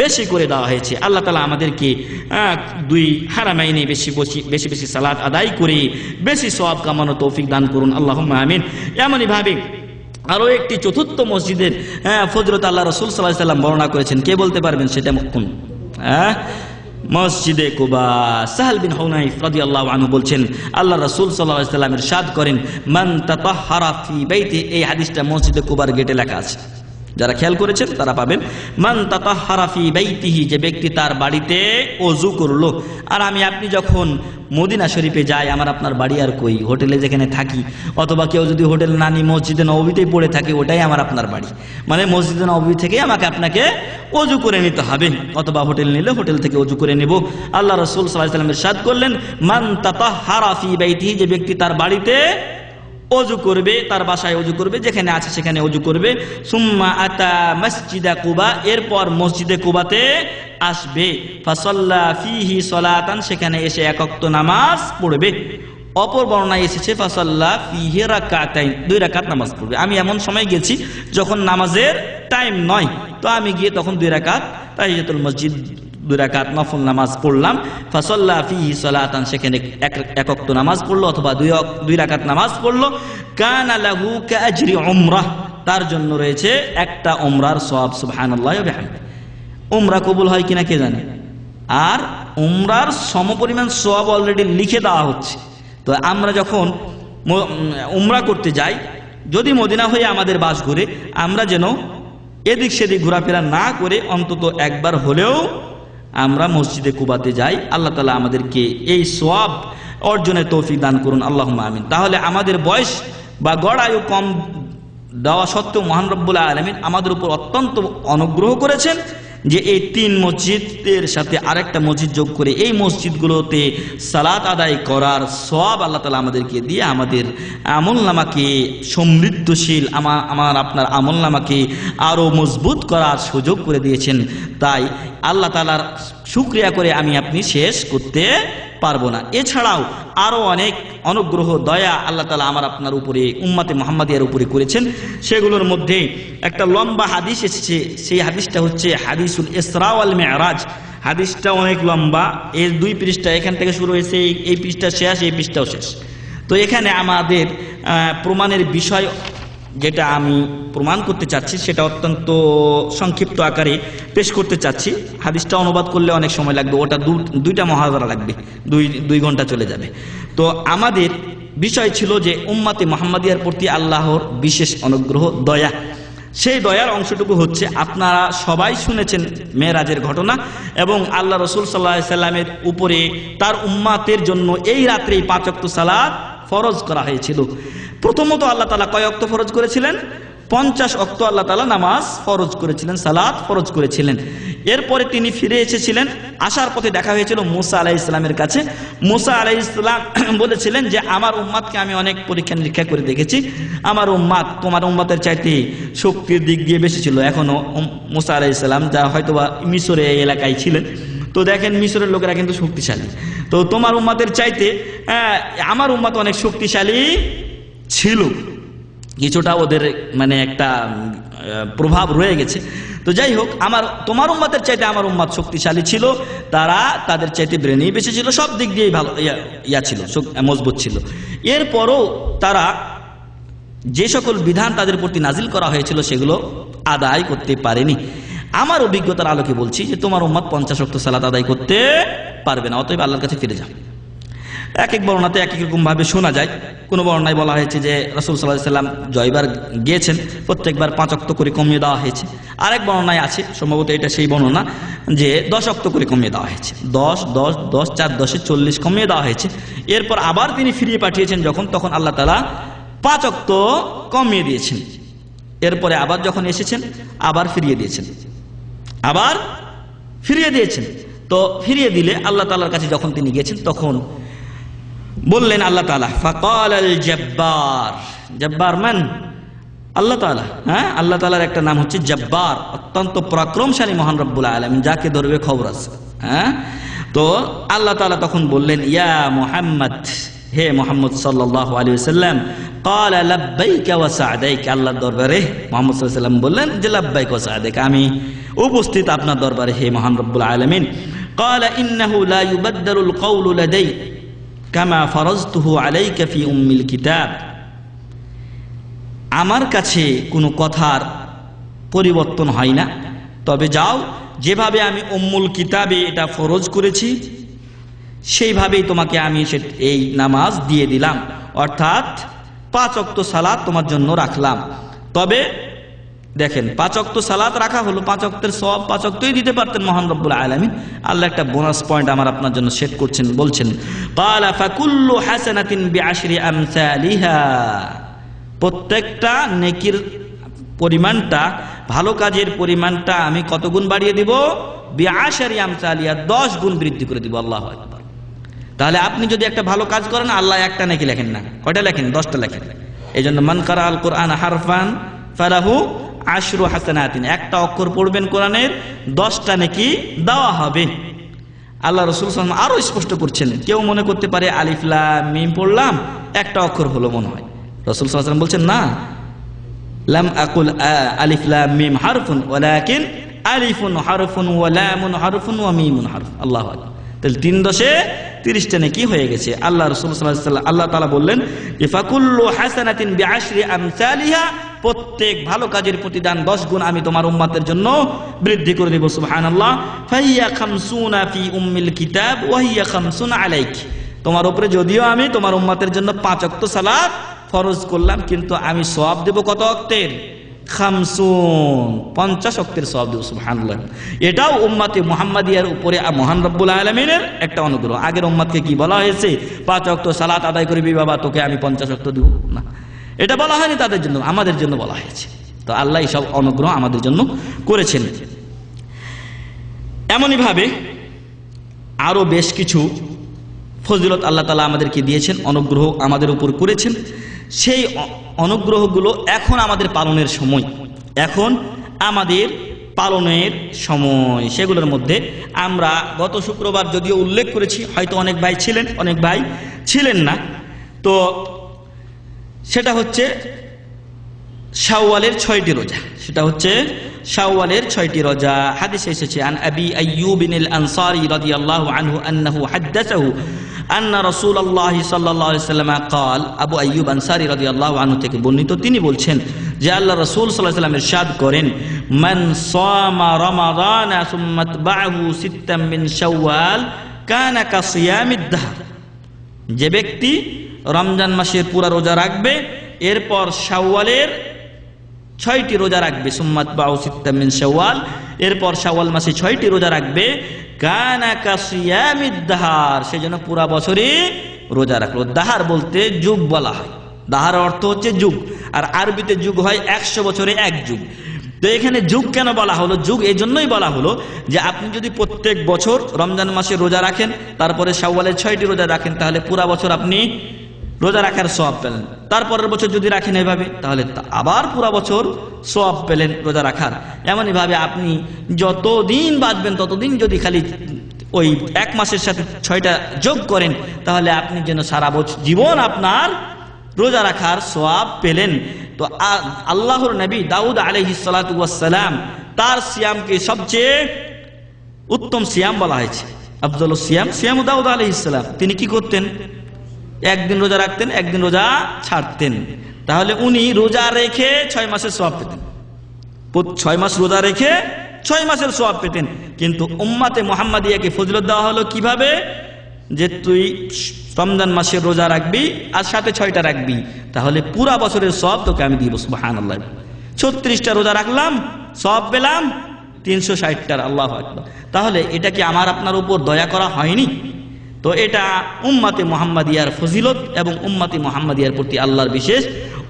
বেশি করে দেওয়া হয়েছে। আল্লাহ তাআলা আমাদেরকে 2 হারামাইনে বেশি বেশি সালাত আদায় করে বেশি সওয়াব কামানো তৌফিক দান করুন। আল্লাহুম্মা আমিন। এমনইভাবে আরো একটি চতুর্থ মসজিদের ফজলত আল্লাহ রাসূল সাল্লাল্লাহু আলাইহি ওয়াসাল্লাম বর্ণনা করেছেন। কে বলতে পারবেন সেটা? কোন? মসজিদে কুবা। সাহল বিন হুনাইফ রাদিয়াল্লাহু আনহু বলছেন, আল্লাহ রাসূল সাল্লাল্লাহু আলাইহি ওয়াসাল্লাম ইরশাদ করেন, মান তাতাহহারা ফি বাইতি। এই হাদিসটা মসজিদে কুবার গেটে লেখা আছে, যারা খেয়াল করেছেন তারা পাবেন। মান তাতাহহারা ফি বাইতিহি, যে ব্যক্তি তার বাড়িতে ওযু করলো। আর আমি আপনি যখন মদিনা শরীফে যাই, আমার আপনার বাড়ি আর কই, হোটেলে যেখানে থাকি, অথবা কেউ যদি হোটেল না নিয়ে মসজিদে নববীতেই পড়ে থাকে, ওটাই আমার আপনার বাড়ি। মানে মসজিদে নববী থেকে আমাকে আপনাকে ওযু করে নিতে হবে, অথবা হোটেল নিলে হোটেল থেকে ওযু করে নেব। আল্লাহ রাসূল সাল্লাল্লাহু আলাইহি ওয়াসাল্লাম ইরশাদ করলেন, মান তাতাহহারা ফি বাইতিহি, যে ব্যক্তি তার বাড়িতে ওযু করবে, তার বাসায় ওযু করবে, যেখানে আছে সেখানে ওযু করবে। সুম্মা আতা মসজিদা কুবা, এরপর মসজিদে কুবাতে আসবে। ফাসাল্লা ফিহি সালাতান, সেখানে এসে এক ওয়াক্ত নামাজ পড়বে। অপর বর্ণনায় এসেছে ফাসাল্লা ফিহি রাকাতাইন, 2 রাকাত নামাজ পড়বে। আমি এমন সময় গেছি যখন নামাজের টাইম নয়, তো আমি গিয়ে তখন 2 রাকাত তাহিয়াতুল মসজিদ, 2 রাকাত নফল নামাজ পড়লাম। ফাসাল্লা ফিহি সালাতান, সেখানে এক ওয়াক্ত নামাজ পড়লো, অথবা 2 রাকাত নামাজ পড়লো। কানা লাহু কাআজরি উমরাহ, তার জন্য রয়েছে একটা উমরার সওয়াব। সুবহানাল্লাহি ওয়া বিহামদিহি। উমরা কবুল হয় কিনা কে জানে? আর উমরার সমপরিমাণ সওয়াব অলরেডি লিখে দেওয়া হচ্ছে। তো আমরা যখন উমরা করতে যাই, যদি মদিনা হয়ে আমাদের বাস ঘুরে, আমরা যেন এদিক সেদিক ঘোরাফেরা না করে অন্তত একবার হলেও আমরা মসজিদে কুবাতে যাই। আল্লাহ তাআলা আমাদেরকে এই সওয়াব অর্জনের তৌফিক দান করুন, আল্লাহুম্মা আমিন। তাহলে আমাদের বয়স বা গড় আয়ু কম দেওয়া সত্ত্বেও মহান রব্বুল আলামিন আমাদের উপর অত্যন্ত অনুগ্রহ করেছেন যে এই 3 মসজিদের সাথে আরেকটা মসজিদ যোগ করে এই মসজিদগুলোতে সালাত আদায় করার সওয়াব আল্লাহ তাআলা আমাদেরকে দিয়ে আমাদের আমলনামাকে সমৃদ্ধশীল, আমার আপনার আমলনামাকে আরো মজবুত করার সুযোগ করে দিয়েছেন। তাই আল্লাহ তাআলার শুকরিয়া করে আমি আপনি শেষ করতে পারবো না। এছাড়াও আরো অনেক অনুগ্রহ দয়া আল্লাহ তাআলা আমার আপনার উপরে, উম্মতে মুহাম্মাদিয়ার উপরে করেছেন। সেগুলোর মধ্যে একটা লম্বা হাদিস এসেছে, সেই হাদিসটা হচ্ছে হাদিসুল ইসরা ওয়াল মি'রাজ। হাদিসটা অনেক লম্বা, এর 2 পৃষ্ঠা, এখান থেকে শুরু হয়েছে, এই পৃষ্ঠা শেষ, এই পৃষ্ঠাও শেষ। তো এখানে আমাদের প্রমাণের বিষয় যেটা আমি প্রমাণ করতে চাচ্ছি সেটা অত্যন্ত সংক্ষিপ্ত আকারে পেশ করতে চাচ্ছি। হাদিসটা অনুবাদ করলে অনেক সময় লাগবে, ওটা 2টা মহাজারা লাগবে, 2 ঘন্টা চলে যাবে। তো আমাদের বিষয় ছিল যে উম্মতে মুহাম্মাদিয়ার প্রতি আল্লাহর বিশেষ অনুগ্রহ, দয়া। সেই দয়ার অংশটুকু হচ্ছে, আপনারা সবাই শুনেছেন মেরাজের ঘটনা, এবং আল্লাহ রাসূল সাল্লাল্লাহু আলাইহি সাল্লামের উপরে তার উম্মতের জন্য এই রাত্রে 5 ওয়াক্ত সালাত ফরজ করা হয়েছিল। প্রথমত আল্লাহ তাআলা কয় ওয়াক্ত ফরজ করেছিলেন? 50 ওয়াক্ত আল্লাহ তাআলা নামাজ ফরজ করেছিলেন, সালাত ফরজ করেছিলেন। এরপরে তিনি ফিরে এসেছিলেন, আসার পথে দেখা হয়েছিল মুসা আলাইহিস সালামের কাছে। মুসা আলাইহিস সালাম বলেছিলেন যে আমার উম্মতকে আমি অনেক পরীক্ষা নিরীক্ষা করে দেখেছি, আমার উম্মত তোমার উম্মতের চাইতে শক্তির দিক দিয়ে বেশি ছিল। এখনো মুসা আলাইহিস সালাম, যা হয়তোবা মিশরে এই এলাকায় ছিলেন, তো দেখেন মিশরের লোকেরা কিন্তু শক্তিশালী, তো তোমার উম্মতের চাইতে আমার উম্মত অনেক শক্তিশালী ছিল, কিছুটা ওদের মানে একটা প্রভাব রয়ে গেছে। তো যাই হোক, তোমার উম্মতের চাইতে আমার উম্মত শক্তিশালী ছিল, তারা তাদের চাইতে ব্রেনেই বেশি ছিল, সব দিক দিয়েই ভালো ছিল, মজবুত ছিল। এরপরও তারা যে সকল বিধান তাদের প্রতি নাজিল করা হয়েছিল সেগুলো আদায় করতে পারেনি। আমার অভিজ্ঞতার আলোকে বলছি যে তোমার উম্মত 50 ওয়াক্ত সালাত আদায় করতে পারবে না, অতএব আল্লাহর কাছে ফিরে যাও। এক এক বর্ণনাতে এক এক রকম ভাবে শোনা যায়। কোন বর্ণনায় বলা হয়েছে যে রাসূল সাল্লাল্লাহু আলাইহি সাল্লাম জয়বার গিয়েছেন, প্রত্যেকবার 5 ওয়াক্ত করে কমিয়ে দেওয়া হয়েছে। আরেক বর্ণনায় আছে, সম্ভবত এটা সেই বর্ণনা, যে 10 ওয়াক্ত করে কমিয়ে দেওয়া হয়েছে, 10 10 10 4 10 40 কমিয়ে দেওয়া হয়েছে। এরপর আবার তিনি ফিরিয়ে পাঠিয়েছেন তখন আল্লাহ তাআলা 5 ওয়াক্ত কমিয়ে দিয়েছেন। এরপরে আবার যখন এসেছেন আবার ফিরিয়ে দিয়েছেন, তো ফিরিয়ে দিলে আল্লাহ তাআলার কাছে যখন তিনি গেছেন তখন বললেন আল্লাহ তাআলা, ফাকালাল জব্বার। জব্বার মান? আল্লাহ তাআলা। হ্যাঁ, আল্লাহ তাআলার একটা নাম হচ্ছে জব্বার, অত্যন্ত পরাক্রমশালী মহান রব্বুল আলামিন, যাকে ধরবে খবর আছে। হ্যাঁ, তো আল্লাহ তাআলা তখন বললেন, ইয়া মুহাম্মদ, হে মুহাম্মদ সাল্লাল্লাহু আলাইহি ওয়াসাল্লাম, ক্বালা লাব্বাইকা ওয়া সা'দাইকা। আল্লাহর দরবারে মুহাম্মদ সাল্লাল্লাহু আলাইহি ওয়াসাল্লাম বললেন যে লাব্বাইকা ওয়া সা'দাইকা, আমি উপস্থিত আপনার দরবারে হে মহান রব্বুল আলামিন। ক্বালা ইন্নাহু লা ইউবাদদালুল কওলু লাদাই কামা ফারাজতুহু আলাইকা ফি উম্মিল কিতাব। আমার কাছে কোনো কথার পরিবর্তন হয় না, তবে যাও, যেভাবে আমি উম্মুল কিতাবে এটা ফরজ করেছি সেইভাবেই তোমাকে আমি এই নামাজ দিয়ে দিলাম, অর্থাৎ 5 ওয়াক্ত সালাত তোমার জন্য রাখলাম। তবে দেখেন 5 ওয়াক্ত সালাত রাখা হলো, 5 ওয়াক্তের সওয়াব 5 ওয়াক্তই দিতে পারতেন মহান রব্বুল আলামিন। আল্লাহ একটা বোনাস পয়েন্ট আমার আপনার জন্য সেট করছেন, বলছেন ক্বালা ফাকুল্লু হাসানাতিন বিআশরি আমসালিহা, প্রত্যেকটা নেকির পরিমাণটা, ভালো কাজের পরিমাণটা আমি কত গুণ বাড়িয়ে দিব? বিআশরি আমসালিহা, 10 গুণ বৃদ্ধি করে দিব। আল্লাহু আকবার। তাহলে আপনি যদি একটা ভালো কাজ করেন, আল্লাহ একটা নেকি লেখেন না, কয়টা লেখেন? 10টা লেখেন। এই জন্য মান কারা আল কোরআন হারফান ফালাহু আশরু হাসানাতিন, একটা অক্ষর পড়বেন কোরআনের 10টা নেকি দেওয়া হবে। আল্লাহ রাসূল সাল্লাল্লাহু আলাইহি ওয়াসাল্লাম আরো স্পষ্ট করছেন, কেউ মনে করতে পারে আলিফ লাম মিম পড়লাম একটা অক্ষর হলো মনে হয়, রাসূল সাল্লাল্লাহু আলাইহি ওয়াসাল্লাম বলছেন না, লাম আকুল আলিফ লাম মিম হারফুন ওয়ালাকিন আলিফুন হারফুন ওয়া লামুন হারফুন ওয়া মিমুন হারফ। আল্লাহু আকবার। তাহলে 3 10 30টা নেকি হয়ে গেছে। আল্লাহ রাসূল সাল্লাল্লাহু আলাইহি ওয়াসাল্লাম, আল্লাহ তাআলা বললেন যে ফাকুল্লু হাসানাতিন বিআশরি আমসালিহা, প্রত্যেক ভালো কাজের প্রতিদান 10 গুণ আমি তোমার উম্মতের জন্য বৃদ্ধি করে দেব। সুবহানাল্লাহ। ফাহিয়া খামসুনা ফি উম্মিল কিতাব ওয়া হিয়া খামসুন আলাইক, তোমার উপরে যদিও আমি তোমার উম্মতের জন্য 5 ওয়াক্ত সালাত ফরজ করলাম, কিন্তু আমি সওয়াব দেব কত ওয়াক্তের? 50 ওয়াক্তের সওয়াব দেব। সুবহানাল্লাহ। এটাও উম্মতে মুহাম্মাদিয়ার উপরে মহান রব্বুল আলামিনের একটা অনুগ্রহ। আগের উম্মতকে কি বলা হয়েছে? 5 ওয়াক্ত সালাত আদায় করবি বাবা, তোকে আমি 50 ওয়াক্ত দেব না, এটা বলা হয়নি তাদের জন্য, আমাদের জন্য বলা হয়েছে। তো আল্লাহ সব অনুগ্রহ আমাদের জন্য করেছেন। এমনই ভাবে আরো বেশ কিছু ফজিলত আল্লাহ তাআলা আমাদেরকে দিয়েছেন, অনুগ্রহ আমাদের উপর করেছেন। সেই অনুগ্রহগুলো এখন আমাদের পালনের সময়, এখন আমাদের পালনের সময়। সেগুলোর মধ্যে আমরা গত শুক্রবার যদিও উল্লেখ করেছি, হয়তো অনেক ভাই ছিলেন, অনেক ভাই ছিলেন না। তো সেটা হচ্ছে শাওয়ালের 6টি রোজা, সেটা হচ্ছে শাওয়ালের 6টি রোজা। হাদিসে এসেছে আন আবি আইয়ুবিল আনসারী রাদিয়াল্লাহু আনহু আন্নাহু হাদাসাহু আন্না রাসূলুল্লাহ সাল্লাল্লাহু আলাইহি ওয়াসাল্লাম قال, আবু আইয়ুব আনসারী রাদিয়াল্লাহু আনহু থেকে বর্ণিত, তিনি বলছেন যে আল্লাহ রাসূল সাল্লাল্লাহু আলাইহি ওয়াসাল্লাম ইরশাদ করেন, মান সামা রমাদানা সুম্মা তাবাহু সিত্তাম মিন শাওয়াল কানা কাসিয়ামিদ দাহর, যে ব্যক্তি রমজান মাসের পুরা রোজা রাখবে, এরপর শাওয়ালের 6টি রোজা রাখবে, সুম্মাত বাউ সিত্তাম মিন শাওয়াল, এরপর শাওয়াল মাসে 6টি রোজা রাখবে, কানা কাসিয়ামিদ দাহার, সেজন্য পুরা বছরই রোজা রাখলো। দাহার বলতে যুগ বলা হয়, দাহার অর্থ হচ্ছে যুগ, আর আরবিতে যুগ হয় 100 বছরে 1 যুগ। তো এখানে যুগ কেন বলা হলো? যুগ এই জন্যই বলা হলো যে আপনি যদি প্রত্যেক বছর রমজান মাসে রোজা রাখেন, তারপরে শাওয়ালের 6টি রোজা রাখেন, তাহলে পুরা বছর আপনি রোজা রাখার সওয়াব পেলেন। তারপরের বছর যদি রাখেন এভাবে, তাহলে আবার পুরা বছর সওয়াব পেলেন রোজা রাখার। এমনই ভাবে আপনি যতদিন বাঁচবেন ততদিন যদি খালি ওই 1 মাসের সাথে 6টা যোগ করেন, তাহলে আপনি যেন সারা বছর জীবন আপনার রোজা রাখার সওয়াব পেলেন। তো আল্লাহর নবী দাউদ আলাইহিস সালাতু ওয়াস সালাম, তার সিয়ামকে সবচেয়ে উত্তম সিয়াম বলা হয়েছে, আফজালুস সিয়াম সিয়াম দাউদ আলাইহিস সালাম। তিনি কি করতেন? একদিন রোজা রাখতেন, একদিন রোজা ছাড়তেন। তাহলে উনি রোজা রেখে 6 মাসের সওয়াব পেতেন, 6 মাস রোজা রেখে 6 মাসের সওয়াব পেতেন। কিন্তু উম্মতে মুহাম্মাদিয়াকে ফজিলত দেওয়া হলো কিভাবে? যে তুই রমজান মাসের রোজা রাখবি আর সাথে 6টা রাখবি, তাহলে পুরা বছরের সওয়াব তোকে আমি দিব। সুবহানাল্লাহ। 36টা রোজা রাখলাম, সওয়াব পেলাম 360টার। আল্লাহু আকবার। তাহলে এটা কি আমার আপনার উপর দয়া করা হয়নি? তো এটা উম্মতে মুহাম্মাদিয়ার ফজিলত এবং উম্মতে মুহাম্মাদিয়ার প্রতি আল্লাহর বিশেষ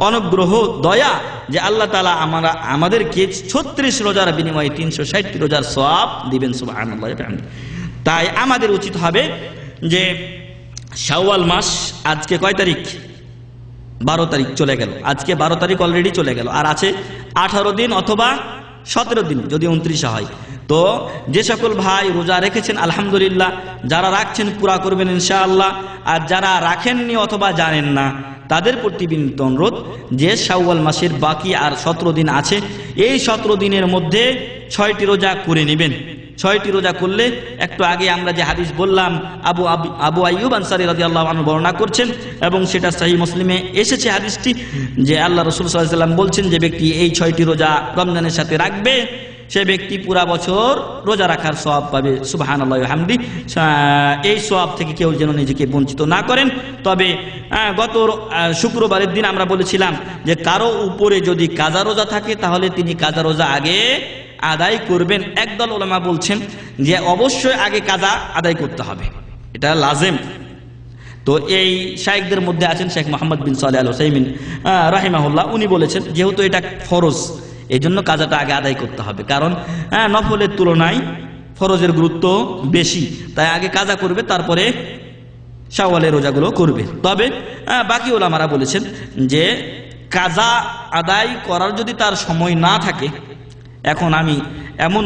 অনুগ্রহ, দয়া, যে আল্লাহ তাআলা আমাদেরকে 36 রোজার বিনিময়ে 360 রোজার সওয়াব দিবেন। সুবহানাল্লাহ। তাই আমাদের উচিত হবে যে শাওয়াল মাস আজকে কয় তারিখ? 12 তারিখ চলে গেল, আজকে 12 তারিখ অলরেডি চলে গেল, আর আছে 18 দিন অথবা 17 দিন যদি 29 হয়। তো যে সকল ভাই রোজা রেখেছেন আলহামদুলিল্লাহ, যারা রাখছেন পুরা করবেন ইনশাআল্লাহ, আর যারা রাখেননি অথবা জানেন না তাদের প্রতি বিনীত অনুরোধ যে শাওয়াল মাসের বাকি আর 17 দিন আছে, এই 17 দিনের মধ্যে 6টি রোজা করে নেবেন। 6টি রোজা করলে, একটু আগে আমরা যে হাদিস বললাম আবু আইয়ুব আনসারী রাদিয়াল্লাহু আনহু বর্ণনা করছেন এবং সেটা সহিহ মুসলিমে এসেছে হাদিসটি, যে আল্লাহ রাসূল সাল্লাল্লাহু আলাইহি ওয়াসাল্লাম বলছেন যে ব্যক্তি এই 6টি রোজা রমজানের সাথে রাখবে সে ব্যক্তি পুরা বছর রোজা রাখার সওয়াব পাবে। সুবহানাল্লাহি ওয়া হামদি। এই সওয়াব থেকে কেউ যেন নিজেকে বঞ্চিত না করেন। তবে গত শুক্রবারের দিন আমরা বলেছিলাম যে কারো উপরে যদি কাজা রোজা থাকে তাহলে তিনি কাজা রোজা আগে আদায় করবেন। একদল উলামা বলছেন যে অবশ্যই আগে কাজা আদায় করতে হবে, এটা লাজেম। তো এই শাইখদের মধ্যে আছেন শেখ মোহাম্মদ বিন সালেহ আল উসাইমিন রাহিমাহুল্লাহ, উনি বলেছেন যেহেতু এটা ফরজ এই জন্য কাজাটা আগে আদায় করতে হবে, কারণ নফলের তুলনায় ফরজের গুরুত্ব বেশি, তাই আগে কাজা করবে তারপরে শাওয়ালের রোজাগুলো করবে। তবে বাকি ওলামারা বলেছেন যে কাজা আদায় করার যদি তার সময় না থাকে, এখন আমি এমন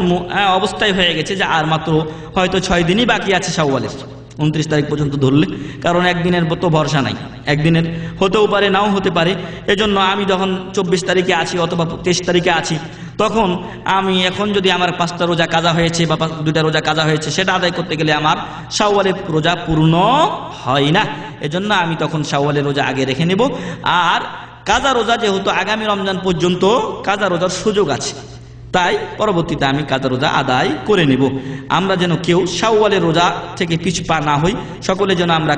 অবস্থায় হয়ে গেছে যে আর মাত্র হয়তো 6 দিনই বাকি আছে শাওয়ালের, 29 তারিখ পর্যন্ত ধরলে, কারণ একদিনের তো ভরসা নাই, একদিনের হতেও পারে নাও হতে পারে। এজন্য আমি যখন 24 তারিখে আছি অথবা 23 তারিখে আছি, তখন আমি এখন যদি আমার 5টা রোজা কাজা হয়েছে বা 2টা রোজা কাজা হয়েছে সেটা আদায় করতে গেলে আমার শাওয়ালের রোজা পূর্ণ হয় না। এজন্য আমি তখন শাওয়ালের রোজা আগে রেখে নেব। আর কাজা রোজা যেহেতু আগামী রমজান পর্যন্ত কাজা রোজার সুযোগ আছে, তাই পরবর্তীতে আমি কাজা রোজা আদায় করে নেব। আমরা যেন কেউ শাওয়ালের রোজা থেকে পিছু পা না হই, সকলে যেন আমরা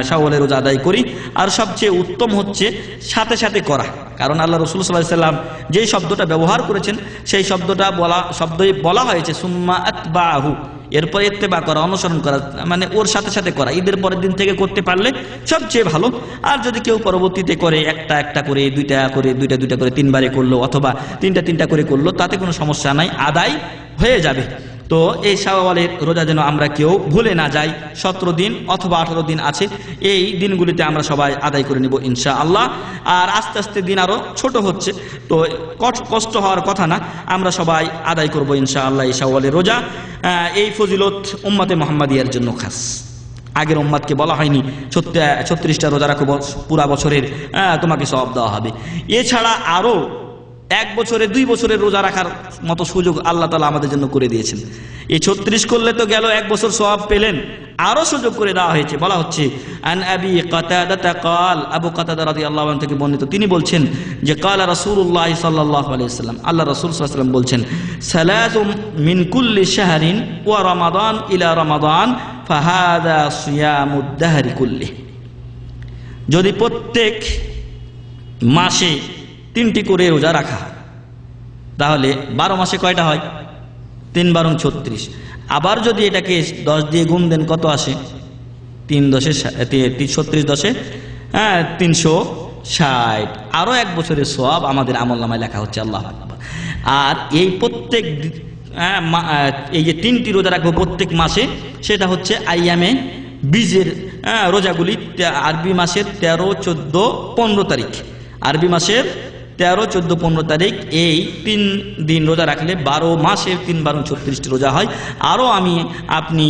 শাওয়ালের রোজা আদায় করি। আর সবচেয়ে উত্তম হচ্ছে সাথে সাথে করা, কারণ আল্লাহ রাসূল সাল্লাল্লাহু আলাইহি ওয়াসাল্লাম যেই শব্দটা ব্যবহার করেছেন সেই শব্দই বলা হয়েছে সুম্মা আতবাহু, এরপরে ইত্তেবা করা, অনুসরণ করা, মানে ওর সাথে সাথে করা। ঈদের পরের দিন থেকে করতে পারলে সবচেয়ে ভালো। আর যদি কেউ পরবর্তীতে করে একটা করে দুইটা করে 3 বারে করলো অথবা 3টা করে করলো, তাতে কোনো সমস্যা নাই, আদায় হয়ে যাবে। তো এই শাওয়ালের রোজা যেন আমরা কেউ ভুলে না যাই। 17 দিন অথবা 18 দিন আছে, এই দিনগুলিতে আমরা সবাই আদায় করে নিব ইনশাআল্লাহ। আর আস্তে আস্তে দিন আরো ছোট হচ্ছে, তো কষ্ট হওয়ার কথা না, আমরা সবাই আদায় করব ইনশাআল্লাহ এই শাওয়ালের রোজা। এই ফজিলত উম্মতে মুহাম্মাদিয়ার জন্য খাস, আগের উম্মাদকে বলা হয়নি 36টা রোজা রাখো পুরা বছরের, তোমাকে সওয়াব দেওয়া হবে। এছাড়া আরো 1 বছরে 2 বছরের রোজা রাখার মতো সুযোগ আল্লাহ তাআলা আমাদের জন্য করে দিয়েছেন। এই 36 করলে তো গেল 1 বছর সওয়াব পেলেন, আরো সুযোগ করে দেওয়া হয়েছে। বলা হচ্ছে আন আবি কাতাদা ক্বাল, আবু কাতাদা রাদিয়াল্লাহু আনহু থেকে বর্ণিত, তিনি বলছেন যে ক্বালা রাসূলুল্লাহ সাল্লাল্লাহু আলাইহি ওয়াসাল্লাম, আল্লাহ রাসূল সাল্লাল্লাহু আলাইহি ওয়াসাল্লাম বলছেন সালাসু মিন কুল্লি শাহরিন ওয়া রমাদান ইলা রমাদান ফাহাদা সিয়ামুদ দাহরি কুল্লি। যদি প্রত্যেক মাসে 3টি করে রোজা রাখা হয় তাহলে 12 মাসে কয়টা হয়? 3 বারং 36। আবার যদি এটাকে 10 দিয়ে গুণ দেন কত আসে? 3 10 36 10 360। আরো 1 বছরের সওয়াব আমাদের আমলনামায় লেখা হচ্ছে। আল্লাহু আকবার। আর এই প্রত্যেক এই যে 3টি রোজা রাখবো প্রত্যেক মাসে, সেটা হচ্ছে আইয়ামে বীজের রোজাগুলি, আরবি মাসের 13, 14, 15 তারিখ, আরবি মাসের 13, 14, 15 তারিখ, এই 3 দিন রোজা রাখলে 12 মাসের 3 বারং 36টি রোজা হয়। আরও আপনি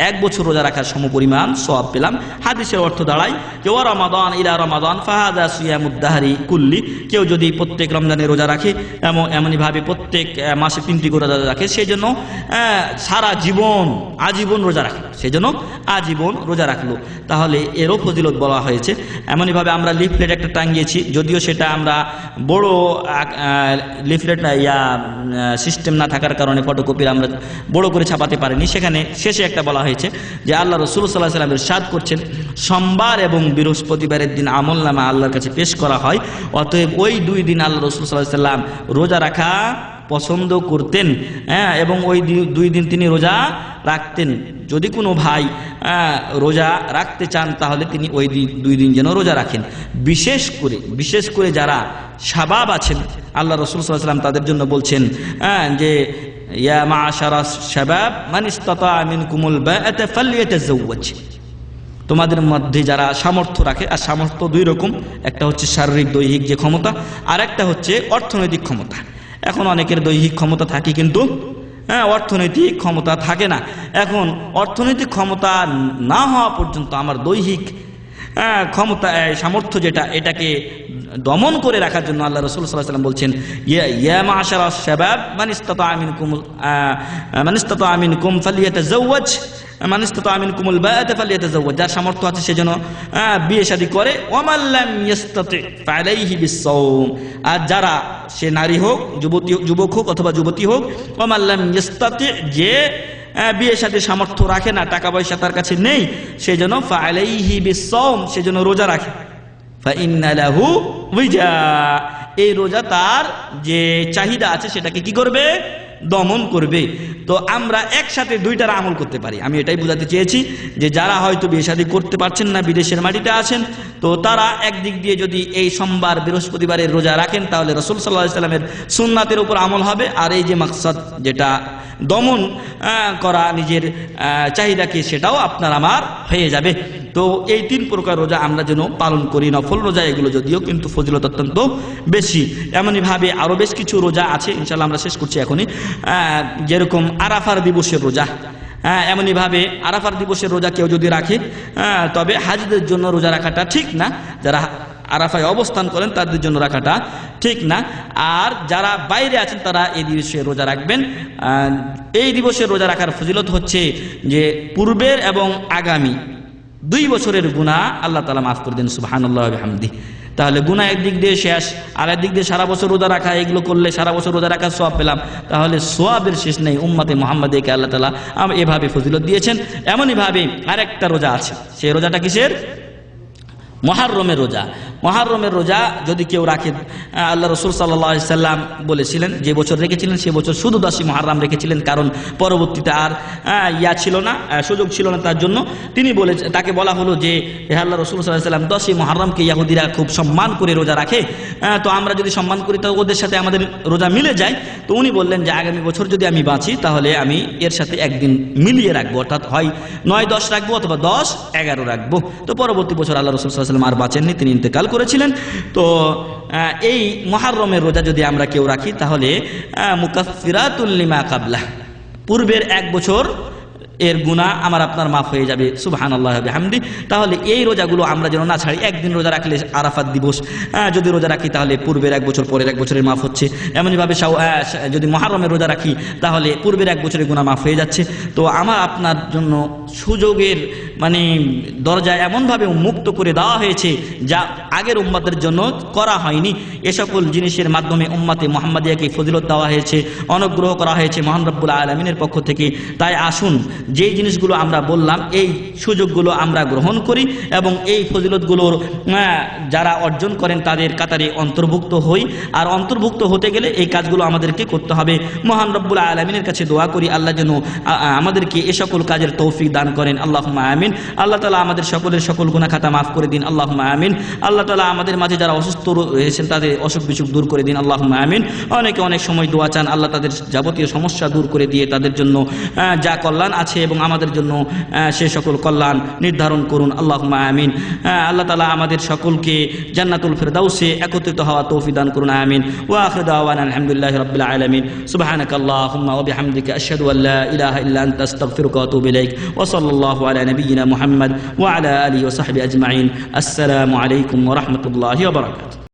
1 বছর রোজা রাখার সমপরিমাণ সওয়াব পেলাম। হাদিসের অর্থ দাঁড়ায় যে ওয়া রমাদান ইলা রমাদান ফাহাদা সিয়ামুদ দাহরি কুল্লি। কেউ যদি প্রত্যেক রমজানে রোজা রাখে, এমনইভাবে প্রত্যেক মাসে 3টি করে রোজা রাখে, সেই জন্য সারা জীবন আজীবন রোজা রাখলো, সেই জন্য আজীবন রোজা রাখলো, তাহলে এরও ফজিলত বলা হয়েছে। এমনইভাবে আমরা লিফলেট একটা টাঙ্গিয়েছি, যদিও সেটা আমরা বড় লিফলেট সিস্টেম না থাকার কারণে ফটোকপির আমরা বড় করে ছাপাতে পারিনি। সেখানে শেষে একটা বলা হয়েছে যে আল্লাহ রাসূল সাল্লাল্লাহু আলাইহি ওয়াসাল্লাম ইরশাদ করছেন, সোমবার এবং বৃহস্পতিবারের দিন আমলনামা আল্লাহর কাছে পেশ করা হয়, অতএব ওই 2 দিন আল্লাহ রাসূল সাল্লাল্লাহু আলাইহি ওয়াসাল্লাম রোজা রাখা পছন্দ করতেন, এবং ওই 2 দিন তিনি রোজা রাখতেন। যদি কোনো ভাই রোজা রাখতে চান তাহলে তিনি ওই 2 দিন যেন রোজা রাখেন। বিশেষ করে যারা শাবাব আছেন, আল্লাহ রাসূল সাল্লাল্লাহু আলাইহি ওয়াসাল্লাম তাদের জন্য বলছেন যে ইয়া মা'শারাস শাবাব মান ইসতাতা মিনকুমুল বা'আতা ফালইয়াতাযাওয়াজ। তোমাদের মধ্যে যারা সামর্থ্য রাখে, আর সামর্থ্য 2 রকম, একটা হচ্ছে শারীরিক দৈহিক যে ক্ষমতা, আর একটা হচ্ছে অর্থনৈতিক ক্ষমতা। এখন অনেকের দৈহিক ক্ষমতা থাকে কিন্তু অর্থনৈতিক ক্ষমতা থাকে না। এখন অর্থনৈতিক ক্ষমতা না হওয়া পর্যন্ত আমার দৈহিক ক্ষমতা সামর্থ্য যেটা, এটাকে দমন করে রাখার জন্য আল্লাহ রাসূল সাল্লাল্লাহু আলাইহি ওয়াসাল্লাম বলছেন, ইয়া মা'শারাশ শাবাব মান ইসতাতা মিনকুম ফালিয়াতাযাওয়াজ মান ইসতাতা মিনকুমুল বা'আতা ফালিয়াতাযাওয়াজ, যার সামর্থ্য আছে সে যেন বিয়ে শাদী করে, ওয়া মান লাম ইসতাতি ফালাইহি বিস-সাওম, আর যারা সে নারী হোক, যুবক হোক অথবা যুবতী হোক, ওয়া মান লাম ইসতাতি, যে বিয়ে শাদীর সামর্থ্য রাখে না, টাকা পয়সা তার কাছে নেই, সে যেন ফালাইহি বিস-সাওম, সে যেন রোজা রাখে। ফাইন্না লাহু উইজা, এই রোজা তার যে চাহিদা আছে সেটাকে কি করবে? দমন করবে। তো আমরা একসাথে দুইটার আমল করতে পারি। আমি এটাই বোঝাতে চেয়েছি যে যারা হয়তো বিয়ে শাদী করতে পারছেন না, বিদেশের মাটিতে আছেন, তো তারা একদিক দিয়ে যদি এই সোমবার বৃহস্পতিবারের রোজা রাখেন তাহলে রাসূল সাল্লাল্লাহু আলাইহি ওয়াসাল্লামের সুন্নাতের উপর আমল হবে, আর এই যে মাকসাদ যেটা দমন করা নিজের চাহিদাকে, সেটাও আপনার আমার হয়ে যাবে। তো এই 3 প্রকার রোজা আমরা যেন পালন করি, নফল রোজা এগুলো যদিও কিন্তু ফজিলত অত্যন্ত বেশি। এমনইভাবে আরও বেশ কিছু রোজা আছে, ইনশাআল্লাহ আমরা শেষ করছি এখনই, যেরকম আরাফার দিবসের রোজা। এমনইভাবে আরাফার দিবসের রোজা কেউ যদি রাখে, তবে হাজীদের জন্য রোজা রাখাটা ঠিক না, যারা আরাফায় অবস্থান করেন তাদের জন্য রাখাটা ঠিক না, আর যারা বাইরে আছেন তারা এই দিবসে রোজা রাখবেন। এই দিবসের রোজা রাখার ফজিলত হচ্ছে যে পূর্বের এবং আগামী 2 বছরের গুনাহ আল্লাহ তাআলা মাফ করে দেন, সুবহানাল্লাহি ওয়া বিহামদিহি। তাহলে গুনাহ একদিক দিয়ে শেষ, আর একদিক দিয়ে সারা বছর রোজা রাখা, এগুলো করলে সারা বছর রোজা রাখার সওয়াব পেলাম, তাহলে সওয়াবের শেষ নেই। উম্মতে মুহাম্মাদিকে আল্লাহ তাআলা এভাবে ফজিলত দিয়েছেন। এমনইভাবে আরেকটা রোজা আছে, সেই রোজাটা কিসের? মুহররমের রোজা। মুহররমের রোজা যদি কেউ রাখে, আল্লাহ রাসূল সাল্লাল্লাহু আলাইহি সাল্লাম বলেছিলেন, যে বছর রেখেছিলেন সে বছর শুধু 10ই মুহররম রেখেছিলেন, কারণ পরবর্তীতে আর ছিল না, সুযোগ ছিল না, তার জন্য তিনি তাকে বলা হলো যে হে আল্লাহ রাসূল সাল্লাল্লাহু আলাইহি সাল্লাম, 10ই মুহররমকে ইহুদিরা খুব সম্মান করে রোজা রাখে, তো আমরা যদি সম্মান করি তো ওদের সাথে আমাদের রোজা মিলে যায়। তো উনি বললেন যে আগামী বছর যদি আমি বাঁচি তাহলে আমি এর সাথে একদিন মিলিয়ে রাখবো, অর্থাৎ হয় 9-10 রাখবো অথবা 10-11 রাখবো। তো পরবর্তী বছর আল্লাহ রাসূল সাল্লাল্লাহু আলাইহি সাল্লাম আর বাঁচেননি, তিনি ইন্তেকাল করেছিলেন। তো এই মুহররমের রোজা যদি আমরা কেউ রাখি তাহলে মুকাফফিরাতুল লিমা কাবলা, পূর্বের 1 বছর এর গুনাহ আমার আপনার মাফ হয়ে যাবে, সুবহানাল্লাহি ওয়া বিহামদিহি। তাহলে এই রোজাগুলো আমরা যেন না ছাড়ি। একদিন রোজা রাখলে আরাফাত দিবস যদি রোজা রাখি তাহলে পূর্বের 1 বছর পরের 1 বছরের মাফ হচ্ছে। এমনইভাবে যদি মুহররমের রোজা রাখি তাহলে পূর্বের 1 বছরের গুনাহ মাফ হয়ে যাচ্ছে। তো আমার আপনার জন্য সুযোগের দরজা এমনভাবে উন্মুক্ত করে দেওয়া হয়েছে যা আগের উম্মতের জন্য করা হয়নি। এ সকল জিনিসের মাধ্যমে উম্মতে মুহাম্মাদিয়াকে ফজিলত দেওয়া হয়েছে, অনুগ্রহ করা হয়েছে মহান রব্বুল আলামিনের পক্ষ থেকে। তাই আসুন যেই জিনিসগুলো আমরা বললাম এই সুযোগগুলো আমরা গ্রহণ করি এবং এই ফজিলতগুলোর যারা অর্জন করেন তাদের কাতারে অন্তর্ভুক্ত হই। আর অন্তর্ভুক্ত হতে গেলে এই কাজগুলো আমাদেরকে করতে হবে। মহান রব্বুল আলামিনের কাছে দোয়া করি আল্লাহ যেন আমাদেরকে এ সকল কাজের তৌফিক দান করেন, আল্লাহুম্মা আমিন। আল্লাহ তাআলা আমাদের সকলের সকল গুনাহ খাতা মাফ করে দিন, আল্লাহুম্মা আমিন। আল্লাহ তাআলা আমাদের মাঝে যারা অসুস্থ হয়েছেন তাদের অসুখ বিসুখ দূর করে দিন, আল্লাহুম্মা আমিন। অনেকে অনেক সময় দোয়া চান, আল্লাহ তাদের যাবতীয় সমস্যা দূর করে দিয়ে তাদের জন্য যা কল্যাণ আছে এবং আমাদের জন্য সে সকল কল্যাণ নির্ধারণ করুন, আল্লাহুম্মা আমিন। আল্লাহ তাআলা আমাদের সকলকে জান্নাতুল ফিরদাউসে একত্রিত হওয়া তৌফিক দান করুন, আমিন। ওয়া আখিরু দাওয়ানা আলহামদুলিল্লাহি রাব্বিল আলামিন। সুবহানাকাল্লাহুম্মা ওয়া বিহামদিকা আশহাদু আল লা ইলাহা ইল্লা আনতা আস্তাগফিরুকা ওয়া আতুবু ইলাইক। ওয়া সাল্লাল্লাহু আলা নাবিয়িনা মুহাম্মদ ওয়া আলা আলিহি ওয়া সাহবিহি আজমাইন। আসসালামু আলাইকুম ওয়া রাহমাতুল্লাহি ওয়া বারাকাতুহু।